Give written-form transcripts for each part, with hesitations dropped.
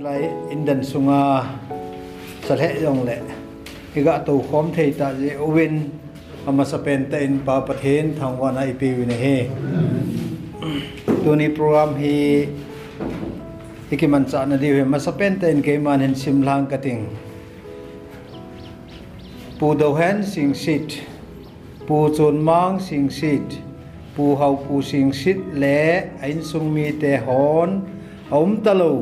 lại Indian sunga salhe yong le iga tu khom thei ta je ovin ama sapen ta in pa pathen thangwan ai pi win he tuni program hi ikiman cha na di ma sapen ta in ke man hen simlang kating pu do hen sing sit pu chun mang sing sit pu hau pu sing sit le ain sung mi te hon om talo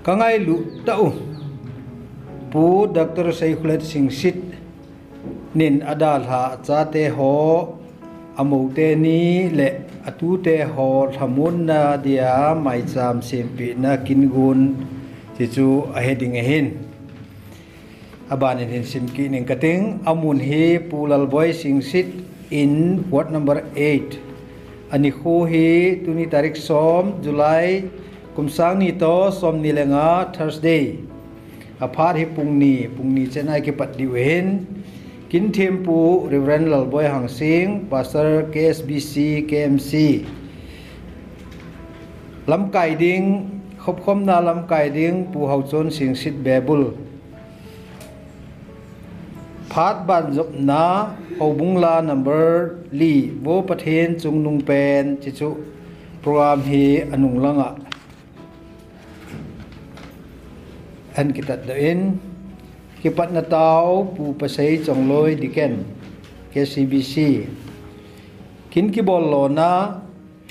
kangai lu tau pu doctor sai khulet sing sit nin adal ha Chate ho amote ni le atu te ho thamun na dia maicham sempeh na kingun chi chu a heading a hin aban in simki ning kating amun hi pulal boy sing sit in ward number 8 ani khu hi tuni tarik som July kumsang ni to som ni lenga Thursday aphar hi pungni chenai ki pat diwen kin thempu Reverend Lalboy Hang Sing Pastor KSBC KMC lam kai ding khop khom na lam kai ding pu hau chon sing sit bebul phat ban jop na hobungla number li wo pathen chung nung pen chi chu program hi anung langa an kitat do in kipat na tao pu pasai chongloi diken KCBC kin ki bol lo na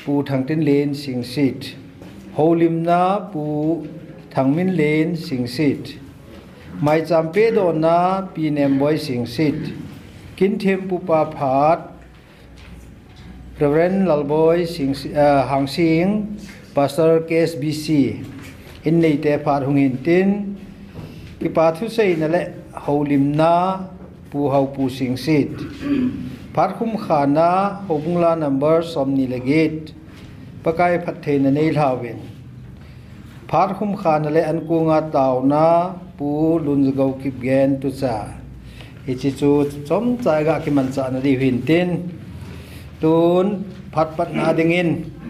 pu thangtin len sing sit holim na pu thangmin len sing sit maicham pe do na pi nem boy sing sit kin them pu pa phat Reverend Lalboy sing Hang Sing Pastor KSBC in nei te phat hungin tin ki pa thu sei na le holim na pu hau pu sing sit phat khum khana hobungla number somni legit pakai phat the na nei lawin phat khum khana le an ku nga taw na pu lun go kip gen tu cha ichi chu chom chai ga ki man cha na ri hin tin tun phat pat na dingin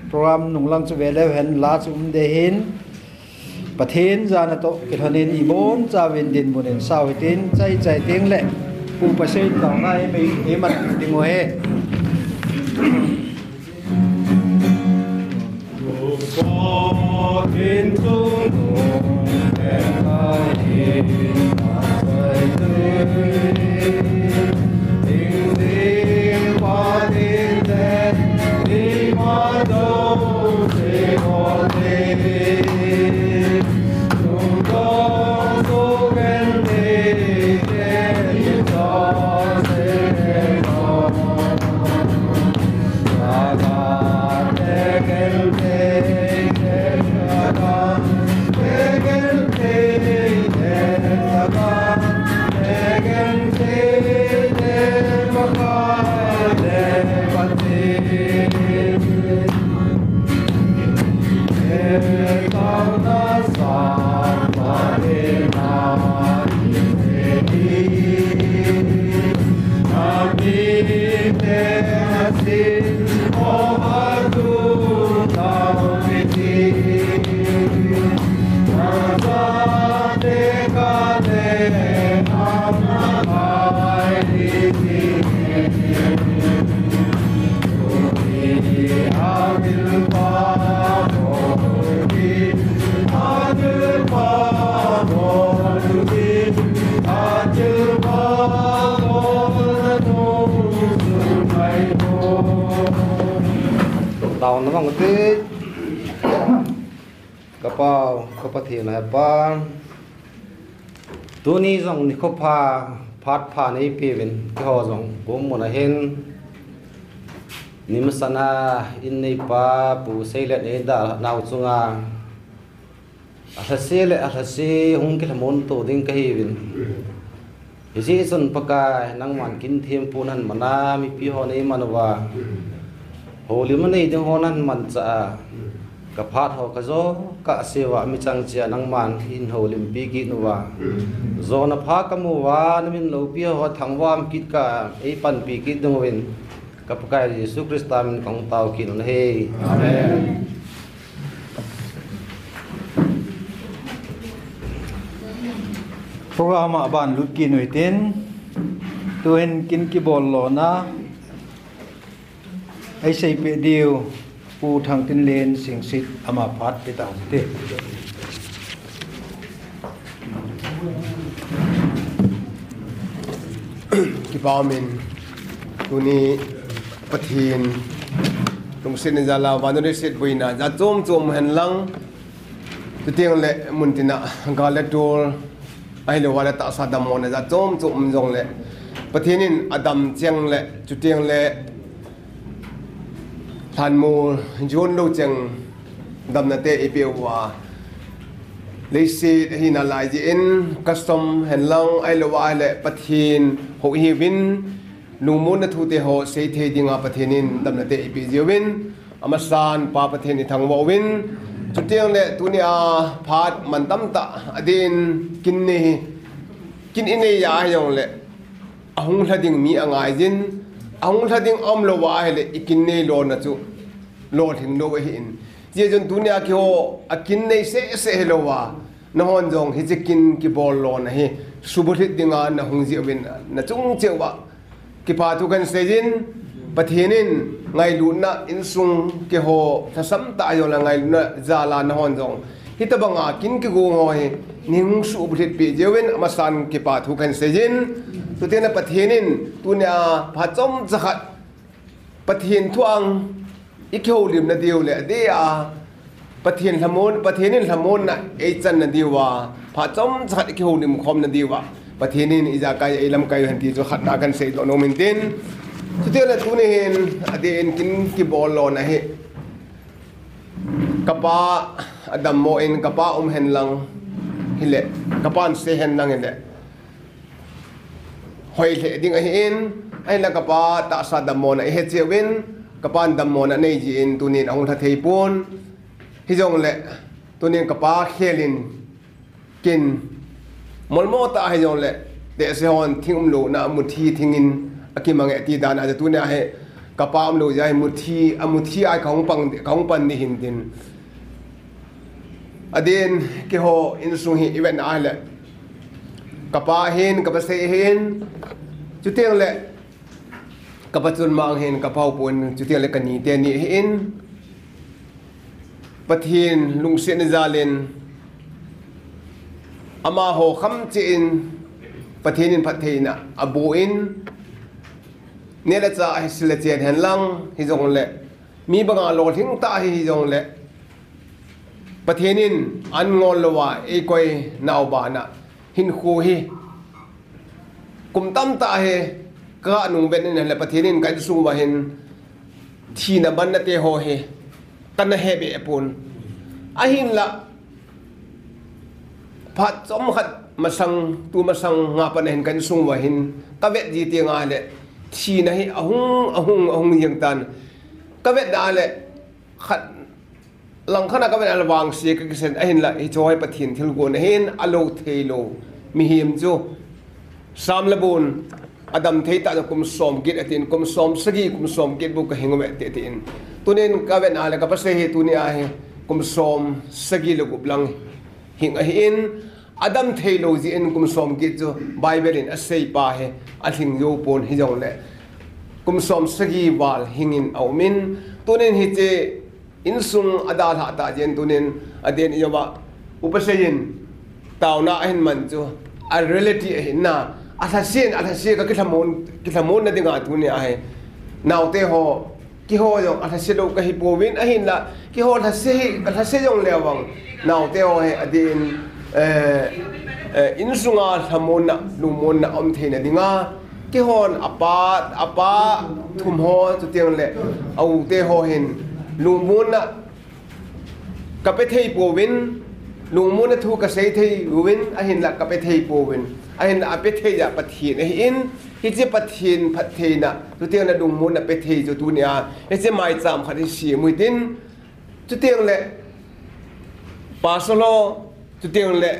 program nunglang chu vele hen la chum de hin pathen jana to kithanin ibon chawin din bunen sawitin chai chai ting le pu pasai taw nai me e mat dingo he tao nó bằng cái capa thì là pa tu ni dòng ni khopa phát pha này pi bên cái họ dòng cũng muốn là hen nimasana in nei pa pu sei le ne da nau chunga athase hung ki thamon to ding ka hi vin isi sun paka nang man kin them pu nan mana mi pi ho nei manwa holi man nei ding ho nan man cha ka phat ho ka zo ka sewa mi chang chia nang man in holim pi ki nuwa zo na pha ka mu wa min lo pi ho thangwam kit ka ei pan pi ki dong win kapakai Yesus Kristus min kong tau kin he amen program aban lutkin uitin tuin kin ki bol lo na ai sei pe diu pu thang tin len sing sit ama phat pe ta te ki pamin tuni pathin tung sin jala vanure sit buina ja chom hen lang tiang le muntina gale tol ai lo wala ta sa damon ja chom jong le pathinin adam cheng le chutiang le than mu jon lo cheng dam na te ipewa lấy xe hi na lại gì in custom hen lang ai lo wa le pathin ho hi win nu mun na thu te ho sei the dinga pathinin dam na te ipi jiwin amasan pa pathin ni thang wa win chutiang le tunia phat man tam ta adin kin ni kin in ne ya yong le ahung hlading mi angai jin ahung hlading om lo wa le ikin ne lo na chu lo thing no hi in je jon dunia ki ho akin nei se lo wa na hon jong hi chikin ki bol lo na hi subuthit dinga na hung ji win na chung chewa ki pa tu kan sejin pathinin ngai lu na in sung ki ho thasam ta yo la ngai lu na zala na hon jong hi ta banga kin ki go ngoi ning subuthit pi jewin amasan ki pa tu kan sejin tu te na pathinin tunia pha chom zakhat pathin thuang ikho lim na diu le de a pathin pathinin hlamon na ei chan na diwa pha chom chat ikho lim khom na diwa pathinin ija kai elam kai han ti jo khat na kan sei lo no min tin tu la tu ne hin adin kin ki bol lo na he kapa adam mo in kapa hen lang hile kapan se hen lang inde hoi le ding a hin ai la kapa ta sa dam mo na he chewin kapan dam mo na nei ji in tunin ong tha thei pon hi jong le tunin kapa khelin kin molmo ta hi jong le de se hon thingum lo na muthi thingin akimang ati dan a tunia he kapa am lo jai muthi ai khong pan ni hin tin adin ke ho in sung hi event a le kapa hin kapa se hin chu tiang le kapatun mang hin kapau pun chutiang le kani te ni hin pathin lungsen zalin ama ho kham chin pathinin phatheina abuin nela cha hisle chen hen lang hi jong le mi banga lo thing ta hi jong le pathinin an ngol lowa e koi naw ba na hin khu hi kum tam ta he ka nung ben ne le pathinin kan su wa hin thina ban na te ho he kan he be pun a hin la phat chom khat masang nga pan hen kan su wa hin ka vet ji ti nga le thina hi ahung yang tan ka vet da le khat lang khana ka vet al wang se ka sen a hin la hi choi pathin thil go ne hin alo theilo mi him chu sam labun adam thei ta kum som git atin kum som sagi kum som git bu ka hingome te tin tunin ka ven ala ka pase he tunia he kum som sagi lo gublang hing a hin adam thei lo ji en kum som git jo bible in asei pa he a thing yo pon hi jong le kum som sagi wal hingin aumin tunin hi che in sung adal ha ta jen tunin aden yoba upaseyin tauna hin man jo a reality hin na athasin ka kithamon na dinga tunia he naute ho ki ho yo athasilo ka hi powin ahin la ki ho athase yong lewang naute ho he adin insunga thamon na lumon na om theina dinga ki hon apa thum ho chutiang le au te ho hin lumon na ka pe thei powin lumon na thu ka sei thei win ahin la ka pe thei powin ahin apethe ya pathin in hi che pathin phatheina tu tiang na dung mun na pethe jo tunia he che maicham khari si muitin tu tiang le pasolo tu tiang le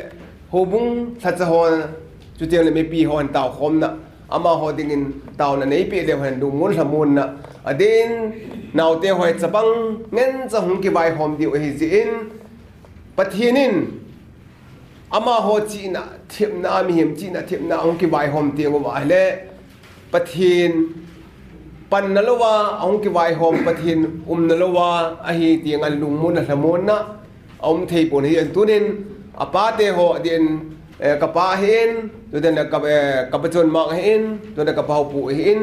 hobung thatcha hon tu tiang le me pi hon taw khom na ama ho dingin taw na nei pe le han dung mun samun na adin naw te hoi chapang ngen cha hung ki bai hom di hi ji in pathinin ama ho chi na thim na mi hem chi na thim na ong ki vai hom ti ngo wa le pathin pan na lowa ong ki vai hom pathin na lowa a hi ti ngal lung mun na hlamon na om thei pon hi an tunin apa te ho den kapa hin tu den ka pachon mak hin tu den ka pau pu hin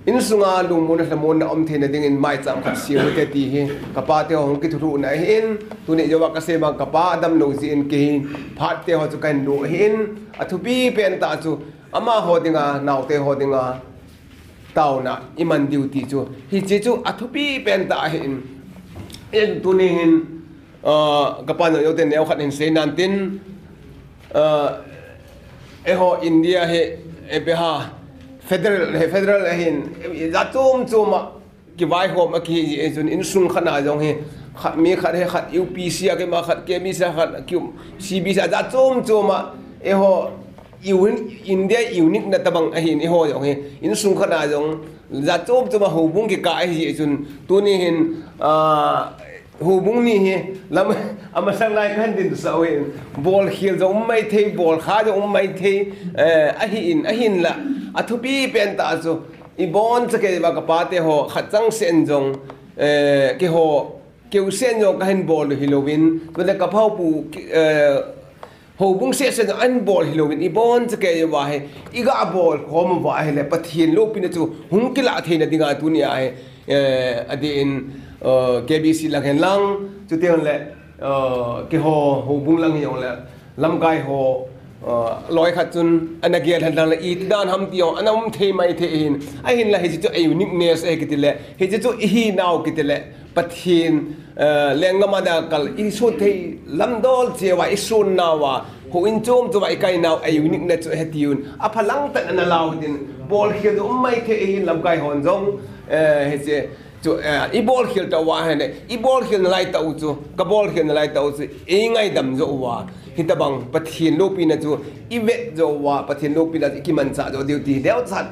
in sunga lung mun na hlamon na om thei na ding in maicham khat siu te ti hi kapa te ho ki thu na hin tu ni jowa ka se ma kapa dam lo ji in ki phat te ho chu kan do hin athupi pen ta chu ama ho dinga naw te ho dinga tau na iman duty chu hi che chu athupi pen ta hin en tu ni hin kapan yo ten neo khat in se nan tin ho India he be ha federal hin za tum ki vai ho ma ki jun in sung khana jong he khat mi khat he khat UPC ke ma khat ke mi sa khat q CB sa za tum ma ho India unique na tabang ahin ho jong he in sung khana jong za tum ma ho bung ki ka hi jun tu ni hin hubung ni he lam amasang lai kan din sa we ball khil zo mai thei ball kha zo mai thei ahin la athupi pen ta zo I bon cha ke ba ka pa te ho khatang sen jong ke ho ke sen jong ka hin ball hilowin to le ka phau pu hubung se sen an ball hilowin I bon cha ke wa he I ga ball khom wa he le pathin lo pin chu hung kila theina dinga dunia he adin KBC lang hen lang chu tiang le ke ho bung lang hi le lam kai ho loi khat chun anagel han lang I dan ham tiong anam thei mai the hin a hin la hi chu a uniqueness e kitile hi chu hi naw kitile pathin lengama da kal I su thei lam dol che wa I sun nawa ho in chom chu ai kai naw a uniqueness chu hetiun a phalang tan na law din bol khil du mai the hin lam kai hon jong he che chu I ball khil ta wa he ne I ball khil lai ta u chu ka ball khil lai ta u chu e ngai dam zo wa hitabang pathin lo pi na chu I vet zo wa pathin lo pi na ki man cha zo duty deu chat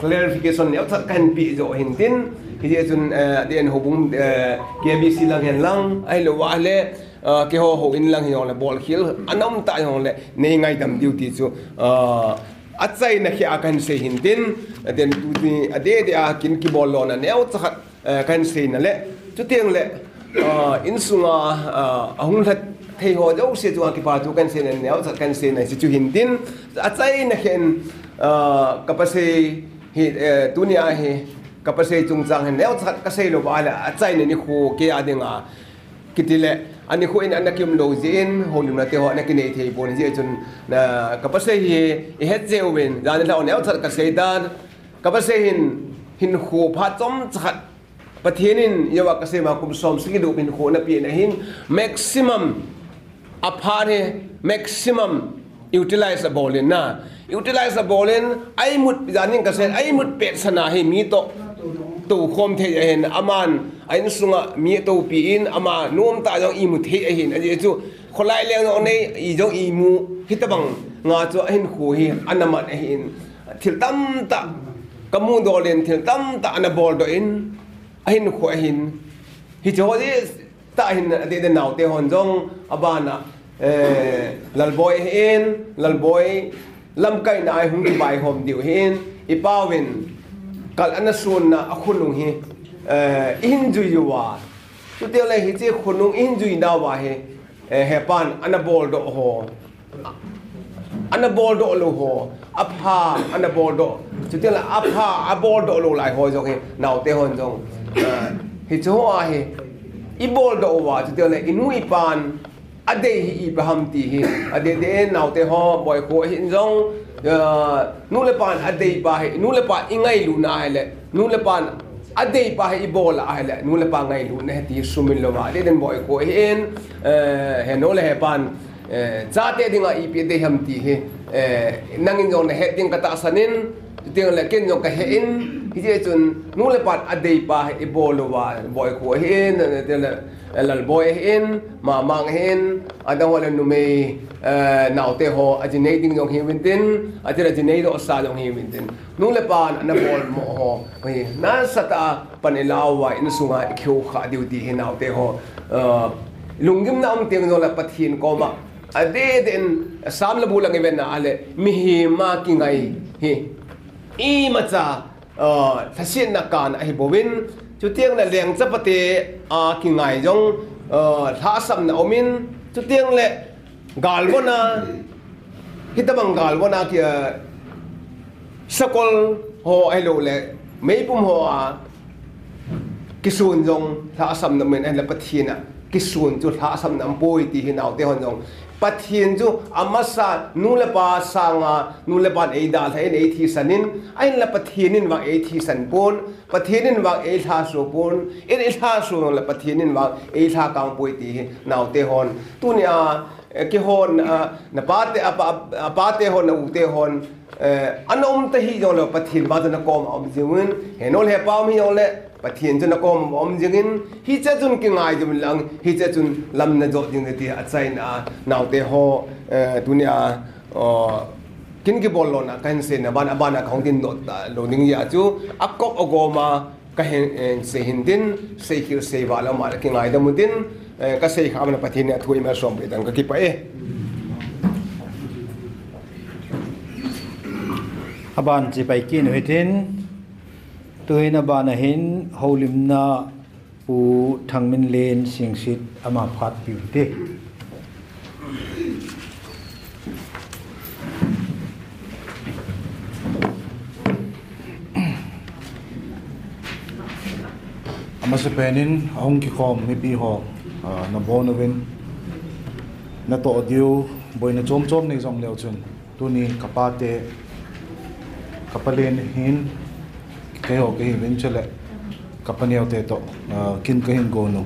clarification deu chat kan pi zo hin tin hi je chun den ho bung KBC lang hen lang ai lo wa le ke ho in lang hi le ball khil anam ta ho le nei ngai dam duty chu achai na khia kan se hin tin den tu ni ade de a kin ki bol lo na neu chat kan se na le chu tiang le in sunga ahung that thei ho jo se chu ki pa chu kan se na neu chat kan se na si chu hin tin achai na khen kapase hi dunia hi kapase chung chang hen neu chat ka se lo ba la achai na ni khu ke adinga kitile ani khu in anakim lo zin holim na te ho anakin ei thei bon je chun na kapase hi het zewin dan la neu chat ka se dan kapase hin khu pha chom chat pathinin yawa ka se ma kum som sigi do bin khu na pi na hin maximum apare maximum utilizable na utilizable ai mut janin ka se ai mut pe sana hi mi to tu khom the hen aman ain sunga mi to pi in ama nom ta jong I mu the hin a chu kholai leng no nei I jong I mu hitabang nga chu hin khu hi anaman hin thil tam ta kamu do len thil tam ta ana bol do in ahin khu hin hi jo ji ta hin de naw te hon jong abana lalboy hin lalboy lam kai na ai hung ki bai hom diu hin ipawin kal anasun na akhunung hi injui yuwa tu te le hi che khunung injui na wa he hepan anabol do ho anabol do lo ho apha anabol do tu te la apha abol do lo lai ho jong he naw te hon jong hi cho a he I bol do wa tu te le inui pan ade hi Ibrahim ti hi ade de naw te ho boy ko hin jong nu le pan ade ba he nu le pa ingai lu na he le nu le pan ade pa he bol a he le nu le pa ngai lu ne ti sumil lo wa de den boy ko hin he no le he pan Chate dinga I pi de ham ti he nangin jong ne he ding ka ta sanin ting le ken jong ka he in hi je chun nu le pan ade pa he bol lo wa boy ko hin de le lal boy hin ma mang hin ada wala nu me naw te ho ajinei ding jong hi wintin ajira jinei do sa jong hi wintin nu le pan na bol mo ho hi na sata panilawa in sunga khyo kha duty hi naw te ho lungim na tiếng rồi là pathin có mà ade den sam la bulang event na ale mi hi ma ki ngai hi i ma cha thasin na kan a hi bowin chu tiang na leng chapate a ki ngai jong tha sam na omin chu tiang le gal bona hitabang gal bona ki sakol ho ai lo le mấy pum ho a kisun jong tha sam na men la pathina kisun chu tha sam nam poi ti hi naw te hon jong pathin chu amasa nulepa sanga nulepan ei dal thain ei thi sanin ain la pathinin wa ei thi san pon pathinin wa ei tha so pon ei tha so la pathinin wa ei tha kang poi ti hi naw te hon tunia ki hon na pate apate hon u te hon anom te hi jong la pathin ba na kom om jiwin henol he pam hi ole pathin chun kom om jingin hi cha chun ki ngai jum lang hi cha chun lam na jo jing ti a chai na naw te ho dunia kin ki bol lo na kan se na ban abana khong tin lo ning ya chu akok ogoma ka hen se hindin se hil se wala ma ki ngai da mudin ka se kham na pathin na thui ma som be dang ka ki pa aban chi pai kin hitin tuina bana hin holimna pu thangmin len singsit ama phat piute ama se penin ahong ki khom mi pi ho na bonovin na to diu boina chom chom nei jong leo chun tuni kapate kapalen hin cái hồ cái hình chele kapaniao te to kin cái hình go no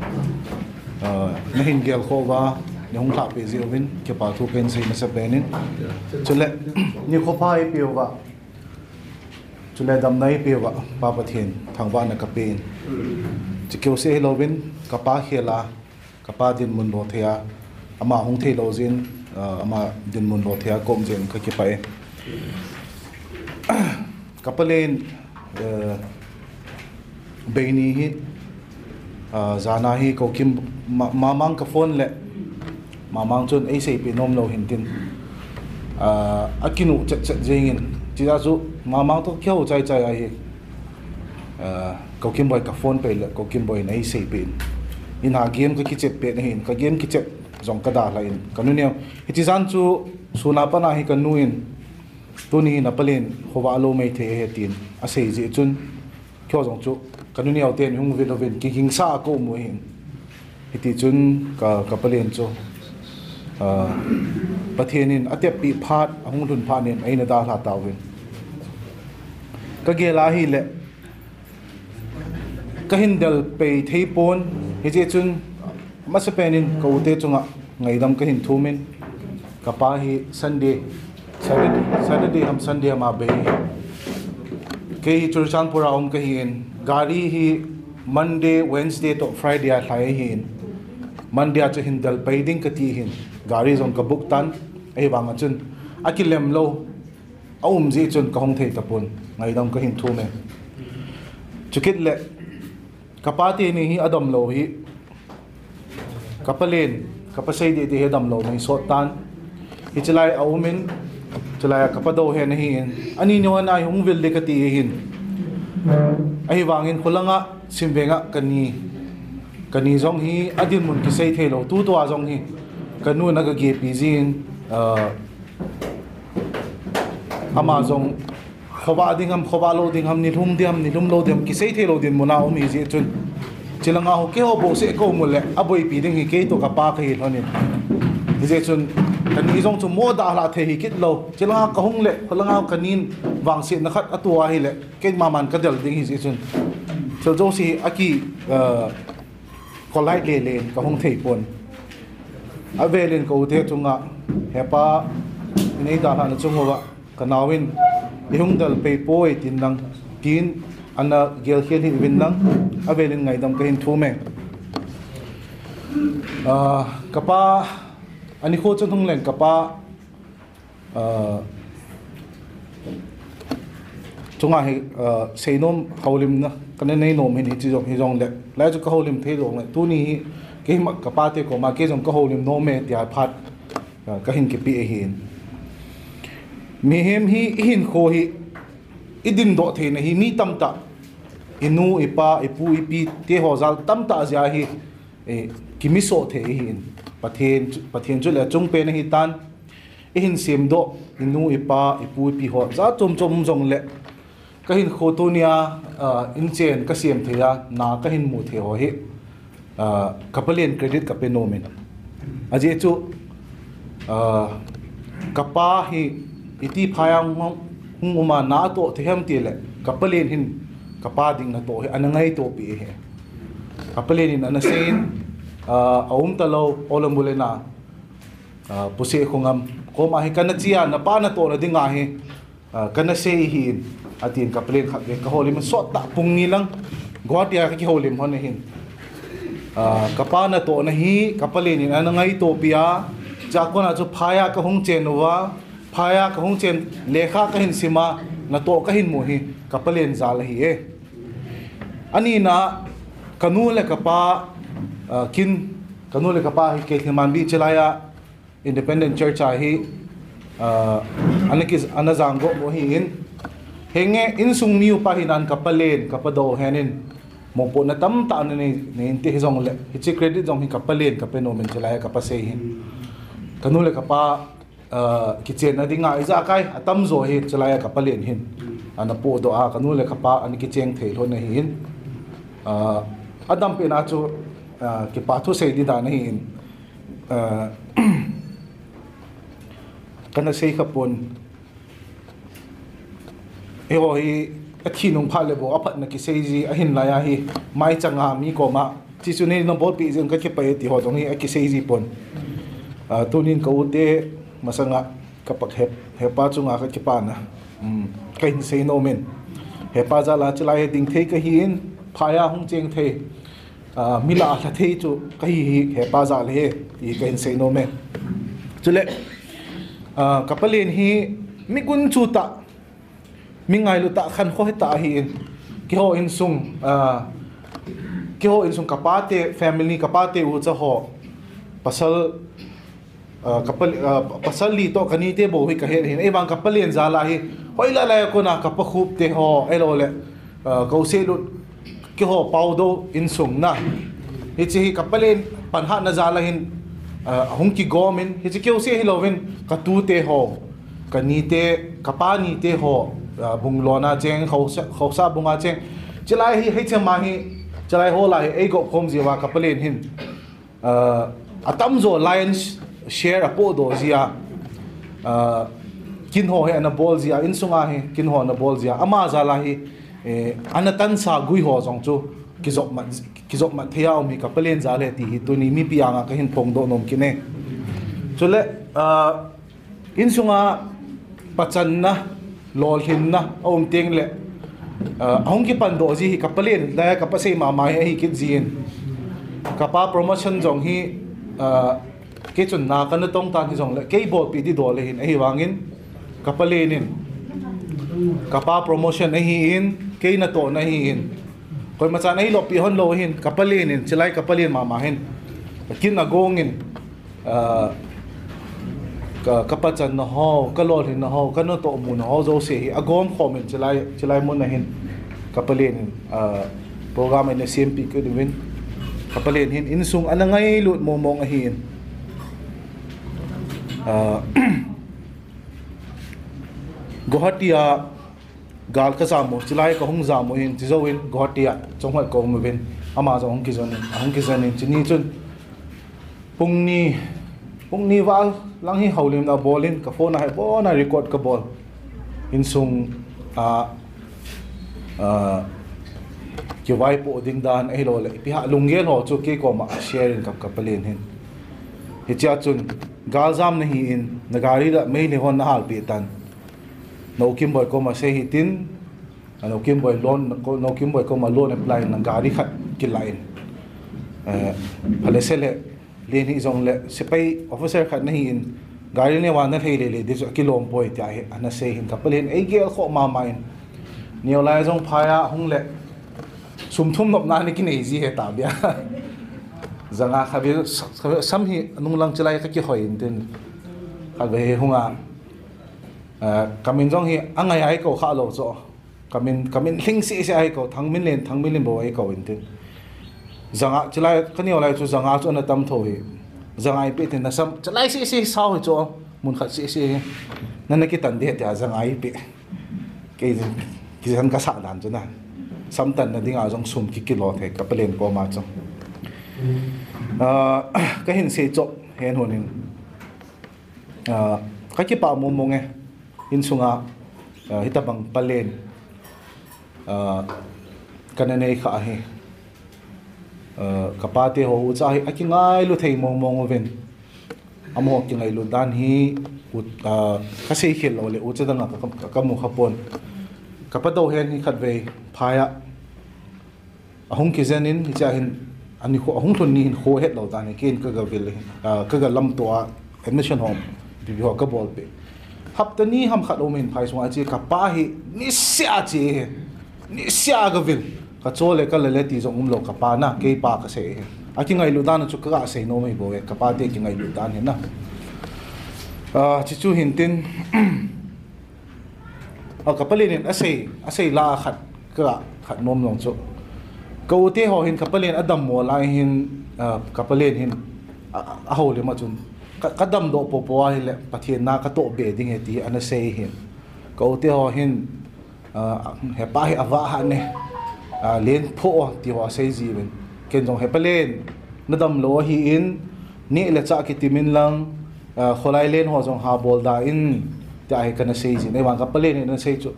na hin gel kho wa ni hong tha pe zio win ke pa thu ken sei na sa penin chele ni kho pa e pio wa chele dam nai pio wa pa pathin thang wa na ka pen chi kyo se lo win ka pa khela ka pa din mun lo thea ama hong the lo zin ama din mun lo thea kom jen ka ki pa e kapalen beini hi zana hi ko kim mamang ka phone le mamang chun ei sei pe nom lo hintin akinu chat chat jengin chira chu mamang to kheu chai chai a hi ko kim boy ka phone pe le ko kim boy nei sei pe in ha game ka ki chet pe na hin ka game ki chet jong ka da la in kanu ne hi zan chu suna pa na hi kanu in tuni na palen howa lo mai the he tin a sei ji chun kyo jong chu kanuni auten hung ve loven ki king sa ko mo hin hiti chun ka palen chu pathenin atep pi phat ahung thun phanin aina da la tawin ka ge la hi le ka hindal pe thei pon hi je chun ma se penin ko te chunga ngai dam ka hin thumin ka pa hi Sunday Saturday हम Sunday हम आबे कई चुरचानपुरा हम कहीं गाड़ी ही Monday Wednesday तो Friday आए हैं Monday आज हिंदल पैदिंग कती हैं गाड़ी जों का बुकतान ऐ बांगा चुन अकिलेम लो आउम जी चुन कहूँ थे तपुन ngay dam कहीं थू में चुकित ले कपाते नहीं ही अदम लो ही कपलेन कपसई दे हे दम लो में सोतान हिचलाई आउमिन चलाया कपदो है नहीं अनि नोना हूं विल देखती हिन अहि वांगिन खुलंगा सिमबेंगा कनी जोंग ही अदिन मुन की सही थेलो तू तो आजोंग ही कनु नग गे पीजिन अमाजोंग खोबा दिंगम खोबा लो दिंगम निलुम लो दिम की सही थेलो दिन मुना ओमी जे चुन चिलंगा हो के हो बोसे को मुले अबोई पीदिंग ही के तो का पा के होने जे चुन kani zong chu mo da la the hi kit lo chilanga kahung le holanga kanin wang se na khat atwa hi le ke maman ka del ding hi chun so jo si aki kolai le kahung thei pon avelin ko the chunga hepa nei da la chungo wa kanawin ihung dal pe poi tin nang tin ana gel hian hi win nang avelin ngai dam ka hin thu me kapa ani kho chon thung leng kapa chunga he seinom haulim na kana nei nom hi chi jong le la chu ka haulim thei jong le tu ni cái mà cái pa te ko ma cái dòng cái hồ lim no me tia phat cái hình cái pi hin mi hem hi hin kho hi idin do the na hi mi tam ta inu ipa ipu ipi te ho zal tam ta ja hi kimi so the hin pathen chu le chung pe na hi tan hin sim do inu ipa ipu ipi ho za chom jong le ka hin kho to nia in chen ka siam thea na ka hin mu the ho hi kapalen credit ka pe no men aje chu kapa hi iti phayang hunguma na to them ti le kapalen hin kapa ding na to he anangai to pi he kapalen in anasin aum talo olambule na puse khongam ko ma he kana chia na pa na to na dinga he kana se hin atin kapalen khat le ka holim so ta pung ni lang gwatia ki holim hon hin kapa na to na hi kapalen in anangai to pia jakona chu phaya ka hung chen wa phaya ka hung chen lekha ka hin sima na to ka hin mu hi kapalen zal hi e ani na kanu le kapa kin kanu le kapa hi ke man bi chelaya independent church a hi anakis anazango mo hi in henge in sung miu pa hinan kapalen kapado henin mongpo na tam ta ne ne te jong le hi credit jong hi kapalen kapeno men chelaya kapase hi kanu le kapa kitchen na dinga iza kai atam zo hi chelaya kapalen hin ana po do a kanu le kapa an kicheng thei lo na hin adam pe na chu ki pa thu sei di da na hin kana sei khapon e ho hi athi nong pha le bo aphat na ki sei ji a hin la ya hi mai changa mi ko ma chi chu ne no bol pi jeng ka ki pa ti ho dong hi a ki sei ji pon tunin ko te masanga kapak hepa chunga ka ki pa na kain sei no men hepa za la chlai ding thei ka hin phaya hung cheng thei mila la thei chu ka hi hepa za le i kain sei no men chule kapalen hi mi gun chu ta mi ngai lu ta khan kho ta hi ki ho in sung kapate family kapate u cha ho pasal pasal li to kani te bo hi ka he hin e bang kapalen za la hi hoila la ko na kapa khup te ho elo le ko se lu ki ho pau do in sung na hi chi kapalen panha na za la hin hung ki gomin hi chi ke se hi lovin ka tu te ho kani te kapani te ho bunglona cheng khausa bunga cheng chelai hi chema hi chelai ho la hi e go khom jiwa kapalen hin atam zo lions share apo do zia kin ho he ana bol zia in sunga he kin ho na bol zia ama za la hi anatan sa gui ho jong chu kizok ma thea mi kapalen za le ti hi tu ni mi pianga ka hin phong do nom kine chule in sunga pachan na lol hin na om teng le hong ki pan do ji hi kapalen la kapase ma ma hi ki jin kapa promotion jong hi ke chun na kan tong tan hi jong le ke bol pi di do le hin hi wangin kapalenin kapa promotion hi in ke na to na hi in koi ma cha nei lo pi hon lo hin kapalenin chelai kapalen ma ma hin kin agongin kapachan na ho kalol hin na ho kan to mu na ho zo se hi agom khomen chelai mon na hin kapalenin program ne sempeh ko din kapalen hin insung anangai lut momong ahin Guhatia gal ka samo chilai ka hung zamo hin tizowin Guhatia chonghal ko mubin ama zo hong kizanin chini chun pungni wal lang hi haulim na bolin ka phone na bo na record ka bol insung ki vai po ding dan ai lo le pi ha lungel ho chu ke ko ma sharing kap kapalen hin hi cha chun gal jam nahi in nagari da mai le hon na hal pi tan no kim boy ko ma se hi tin no kim boy ko ma loan apply nang gari khat ki line phale se le len hi jong le sipai officer khat nahi in gari ne wa na thei le de ki lom boy ta he ana se hin kapalen ai gel kho ma main niu lai jong phaya hung le sum thum nop na ni ki nei ji he ta bia zanga khabe sam hi nung lang chalai ka ki hoi tin khabe hunga kamin jong hi angai ai ko kha lo cho kamin hling si ai ko thangmin len bo ai ko in tin zanga chalai kani olai chu zanga chu na tam tho hi zanga ai pe tin na sam chalai si sao hi cho mun khat si nana ki tan de ta zanga ai pe ke ki san ka sa dan chu na sam tan na ding a jong sum ki lo the ka plen ko ma chu cái hình xe chọc hiện hồn hình cái bảo mồm mồm nghe in sung à hít bằng palen cái này khá hay cái ba thế hồ cha hay cái ngay lúc thấy mồm mồm bên am học cái ngày lúc đan hi cái xe khil rồi lấy ucha đang cái mồm khắp bồn cái bắt đầu hiện hi khát về phai à hông cái gen in hi cha hin anh ấy không thuần nín khô hết đầu ta này kiên cái vil cái lâm toa admission home bị họ cái ball bị hấp tani ham khát ôm mình phải xuống anh chỉ cả ba hi ní xia cái vil cái chỗ này cái lệ tí giống lộc cái ba na cái ba cái sẽ anh chỉ ngày lụt đan cho cái sẽ nó mới bồi cái ba thì chỉ ngày lụt đan hết na chỉ chú hiện tin cái ba lên sẽ la khát nôm lòng chỗ câu thế họ hiện kapalen adam mo lại hiện kapalen hiện hầu lên mà chun cái đầm độ popo hay là phát hiện na cái tổ bể đinh thì anh sẽ hiện câu thế họ hiện hệ ba hệ ava han này lên po thì họ sẽ gì vậy cái dòng hệ palen nó đầm lúa hiện nè là chắc cái timin lang kholai lên họ dòng hà bol da in thì ai cái nó sẽ gì này bằng kapalen nó sẽ chút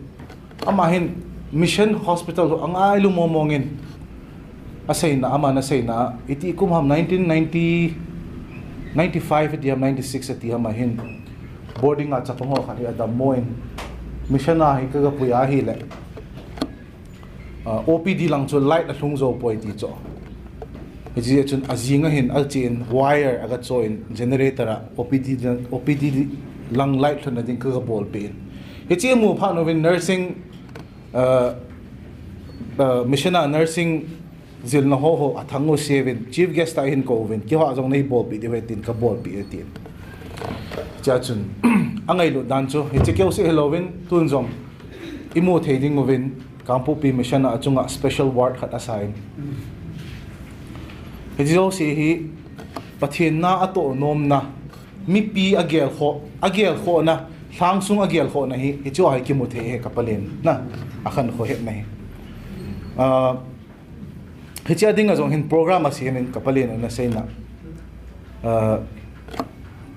ama hiện mission hospital ang ai lu mo mongin asay na ama na say na iti kum ham 1995 iti ham 96 iti ham hin boarding at sa pango kani adam moin mission na hi kaga puya hi le OPD lang cho light na lungzo po iti cho iti chun azinga hin alchin wire aga cho in generator OPD lang light na din kaga ball pin iti mo pa no nursing mission na nursing zil na ho athango seven chief guest ta hin ko ven ki ha jong nei bol pi de tin ka bol pi tin cha chun angai lo dan cho he che keu se heloven tun jong imu theding oven kampu pi mission a chunga special ward khat assign he jo se hi pathin na ato nom na mi pi agel kho na thangsung agel kho na hi cho hai ki mu the he kapalen na akhan kho he na hi chia ding azong hin program asian in kapalen na sei na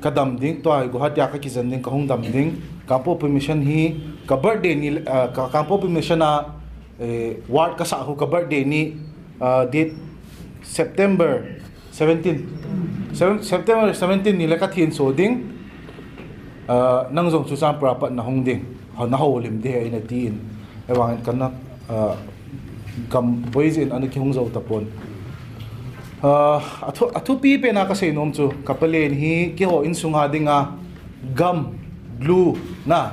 kadam ding to ai guhatia ka kizan ding ka hong dam ding kampo permission hi ka birthday ni kampo permission na ward ka sa ho ka birthday ni date September 17 ni la ka thin so ding nang zong chu sam prapat na hong ding ha na ho lim de ai na tin ewang kan na kam boys in ani ki hong zo tapon athu pi pe na ka sei nom chu kapalen hi ki ho in sunga dinga gum glue na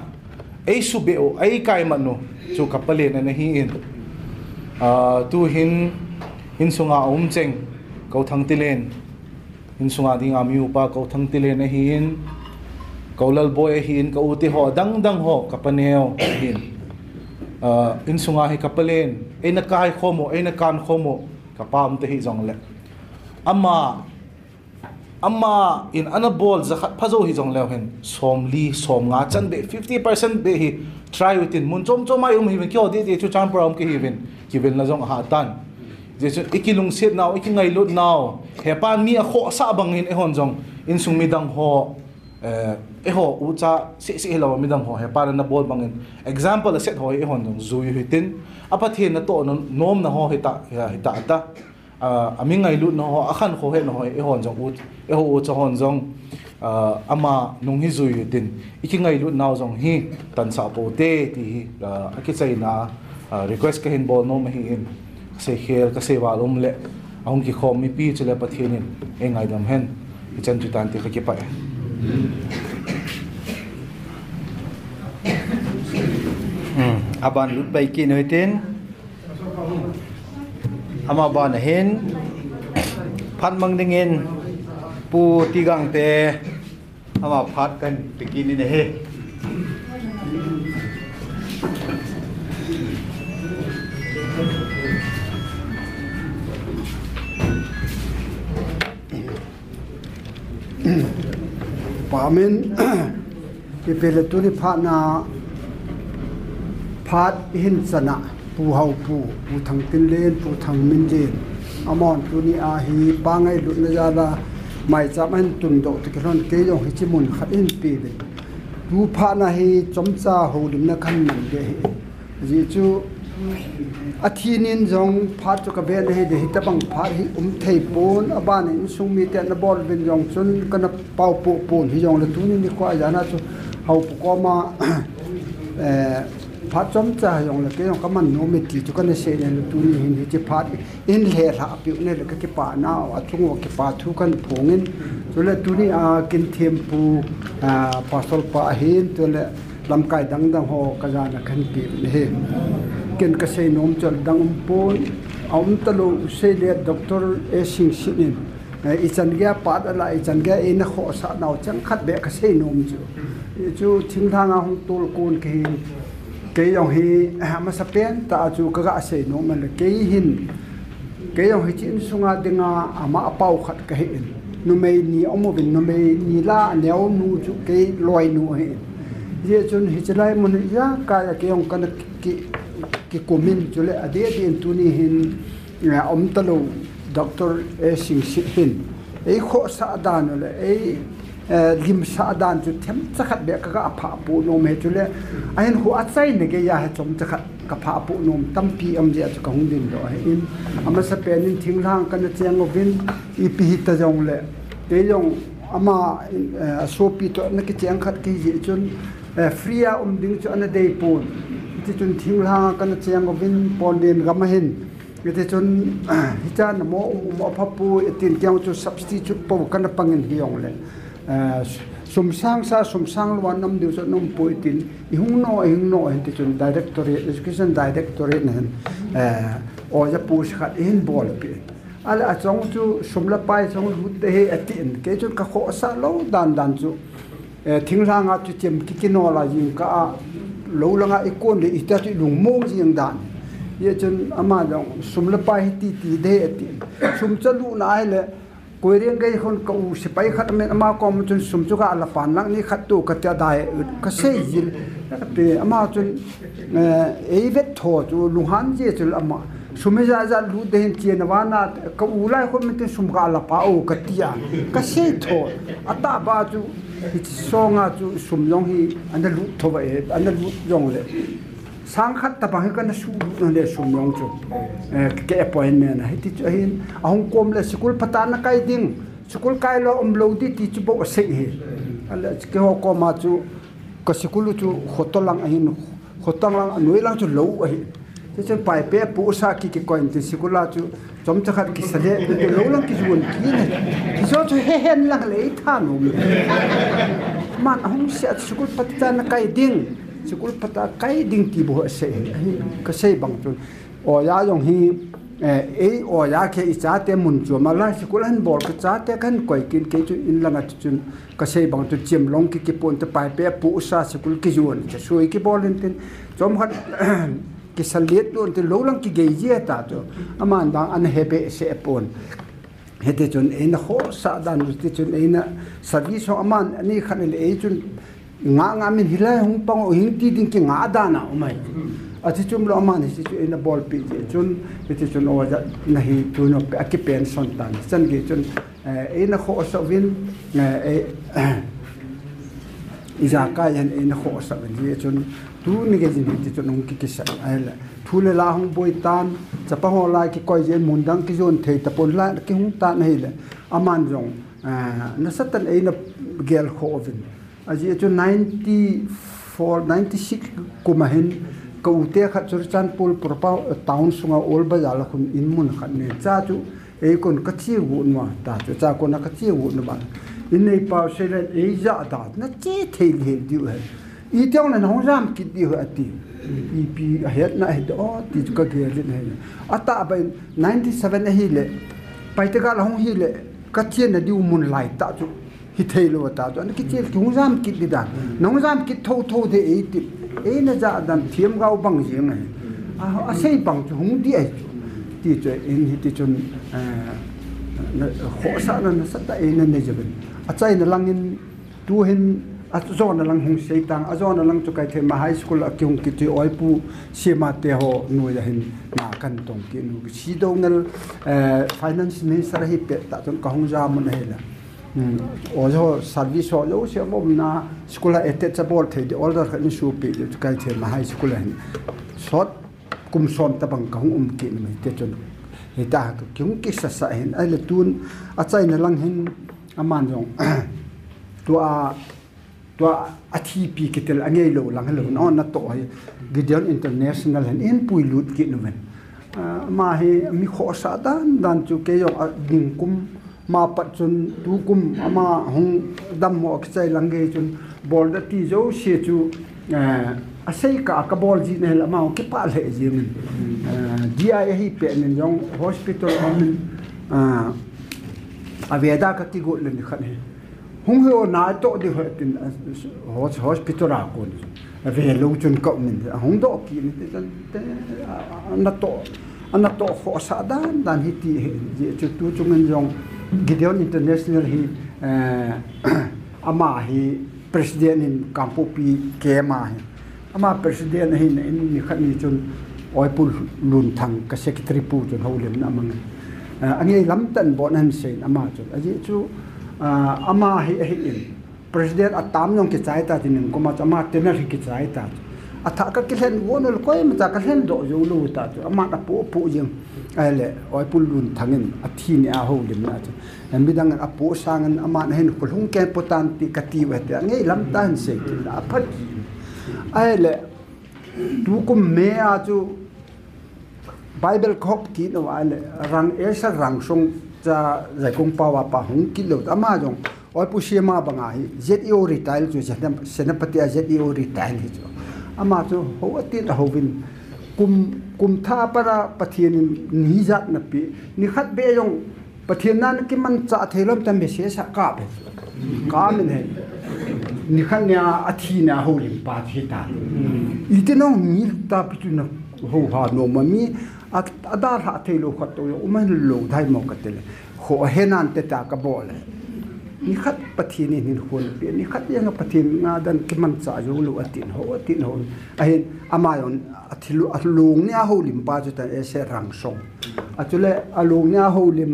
ai subeo ai kai manu chu kapalen na hi in tu hin sunga cheng kau thang tilen hin sunga dinga mi upa kau thang tilen na hi in kaulal boy hi in ka uti ho dang ho kapaneo hin in sunga hi kapalen ai na kai khomo ai na kan khomo kapam te hi jong le ama in anabol zakhat phazo hi jong le hen som nga chan be 50% be hi try within mun chom mai hi ben kyo de chu cham prom ke hi ben kivel na jong ha tan je chu ikilung set naw ikingai lut naw hepan mi a kho sa bang hin e hon jong in sung midang ho ho ucha se hello midang ho he para na bol bangin example set ho e hon jong zui hitin apathin na to nom na ho hita ta ami ngai lut no ho akhan kho he no ho e hon jong ut e ho ucha hon jong ama nung hi zui hitin iki ngai lut naw jong hi tan sa po te ti aki chai na request ka hin bol no ma hi in se khel ka se walum le ahong ki khom mi pi chele pathinin e ngai dam hen chan tu tan te ka ki pa aban lut bai ki noitin ama ban hen phan mang dingin pu tigang te ama phat kan begin ni he Pamen ipeletuni phatna phat hin sana pu hau pu thang tin len pu thang min jen amon tuni a hi pangai lut na jada maicham an tun do tikron ke yong hi chimun khat in pi de pu phatna hi chomcha holim na khan man de ji chu athinin jong phat chu ka be de de hitabang phat hi thei pon aban in sumi te na bol bin jong chun kana pau pu pon hi jong le tuni ni kwa jana chu hau pu ko ma phat chomcha yong le ke yong ka man no me ti chu kana se ne tuni hin hi chi phat in le ra pi ne le ka ki pa na athung ki pa thu kan phongin chu le tuni a kin them pu pasol pa hin tu le lam kai dang dang ho ka jana khan pi ne he ken ka sei nom chol dang pon aum talo sei le doctor e sing sinin i chan ga pat ala i chan ga in kho sa naw chang khat be ka sei nom chu thing thang a hong tul kun ke yong hi ma sa pen ta chu ka ga sei nom le ke hin ke yong hi chin sunga dinga ama pau khat ka hin nu mei ni omo bin nu mei ni la neo nu chu ke loi nu he ye chun hi chalai mun ya ka ya ke yong kan ki komin chule ade din tuni hin om talo doctor e sing hin e kho sa dan le e lim sa dan chu them chakhat be ka pha pu no me chule ain hu atsai ne ge ya chom chakhat ka pha pu nom tampi am je chu ka hung din do in ama sa pen in thinglang kan cheng ovin i pi ta jong le te jong ama so pi to na ki cheng khat ki ji chun fria ding chu ana dei pun ti chun thingla kan chang ovin ponden gama hin ti chun hichan mo phapu tin kyang chu substitute po kan pangin hiong le sumsang lwan nam diu so nom po tin i hung no ti chun directorate education directorate nen o ja pu khat in bol pi ala achong chu sumla pai chong lut te he atin ke chun ka kho sa lo dan chu thingla nga chu chem ki no la yin ka lo langa ikon le ita tu lung mong jing dan ye chun ama dong sumla pai ti de ati sum chalu na ai le koireng ge khon ka u sipai khat men ama kom chun sum chu ka la pan lang ni khat tu ka ta dai ka sei jil te ama chun e vet tho chu luhan je chul ama sume za lu de hin chien wana ka u lai khon men sum ka la pa o ka tia ka sei tho ata ba chu songa chu sum yong hi an lu tho ba e an lu yong le sang khat ta bang kan su le sum yong chu ke appointment hi ti hin ahong kom le school pata na kai ding school kai lo lo di ti chu bo se hi ala ke ho ko ma chu ka school chu khotolang ahin khotang lang anoi lang chu lo hi ti chen pai pe pu sa ki coin ti school la chu chom chakhat ki sale ti lo lang ki jun ki ne ki so chu he hen lang le tha no man ahong se school pata na kai ding school pata kai ding ti bo se ka sei bang chun o ya yong hi o ya ke i cha te mun chu ma la school han bol ka cha te kan koi kin ke chu in langa chun ka sei bang tu chim long ki pon te pai pe pu sa school ki jun che sui ki bolin tin chom khat ki salet don te lo lang ki ge ye ta to aman dang an hebe se pon hete chun en ho sa dan ti chun en service ho aman ani khan le e chun nga min hilai hung pang o hing ti ding ki nga da na o mai ati chum lo aman si chu in a ball pi chun ti chun o ja na hi tu no pe ki pen son tan chan ge chun en ho so win iza ka yan en ho so win chun tu ni ge jin ti chun ong ki sa ai la thu le la hung boi tan cha pa ho la ki koi je mun dang ki zon thei ta pon la ki hung ta nei le aman jong na satan e na gel ho win aji chu 94 96 kumahin ka ute khat chur chan pol propa town sunga ol bazar la khun in mun khat ne cha chu e kon ka chi gu ma ta chu cha kon ka chi gu na ba in nei pa se le e ja da na chi thei le diu he i tiang na hong jam ki diu ati i pi het na het o ti chu ka ge le ne ata ba 97 hi le pai te ga la hong hi le ka chien na diu mun lai ta chu hi thei lo ta chu an ki chel chung jam kit di dan nong jam kit tho de e ti e na ja dan thiam gao bang jeng ai a sei bang chu hung di ai ti chu in hi ti chun ho sa na sa ta e na ne je ben a chai na lang in tu hin a zon na lang hung sei tang a zon na lang chu kai the ma high school a kyung ki ti oi pu sema te ho nu ya hin na kan tong ki nu si do ngal finance minister hi pe ta chon ka hung ja mun he la o jo service ho lo se mo na school a ete chabor the di order khan su pe chu kai the ma high school hin short kum som ta bang ka hung ki ni te chon he ta ka kyung ki sa sa hin ai le tun a chai na lang hin aman jong tua ATP kitel angei lo lang lo no na to Gideon International han in pui lut ki no men ma he mi kho sa dan chu ke yo ding kum ma pat chun tu kum ama hong dam mo chai lang ge chun bol da ti zo she chu a sei ka bol ji ne la ma ki pa le ji men dia hi pe nen jong hospital on aveda ka ki go le ni khan hung ho na to di tin hospital a ko ve lo chun ko min hung do ki ni te ana to ho sa dan hi ti je chu tu chung en jong Gideon International hi ama hi president in kampo pi ke ma hi ama president hi ni khan ni chun oi pul lun thang ka secretary pu chun ho lem na mang angi lam tan bon han sein ama chun aji chu ama hi in president atam nong ki chai ta tin ko ma ama tener ki chai ta atha ka ki len wonol koi ma ka len do jo lu ta ama ta pu jing ale oi pul lun thangin athi ni a ho lim na an bidang a pu sangan ama na hen ko hung ke potan ti ka ti wa te ngai lam tan se ki a phat ale tu kum me a chu bible khop ki no ale rang esa rang song cha zai kong pawa pa hung ki lo ama jong oi pu shema banga hi ZEO retail chu senapati a ZEO retail hi chu ama chu ho ati ta ho bin kum tha para pathian ni zat na pi ni khat be jong pathian nan ki man cha thelom tam be se sa ka be ka min he ni khan ya athi na ho lim pa thi ta itino mi ta pi tu na ho ha no ma mi adar ha thelo khat to yo man lo dai mo ka tele ho henan te ta ka bol ni khat pathin ni hon pe ni khat yang pathin nga dan ki man cha yo lu atin ho a hen ama yon athilu atlung ni a ho lim pa ju ta e se rang song achule alung ni a ho lim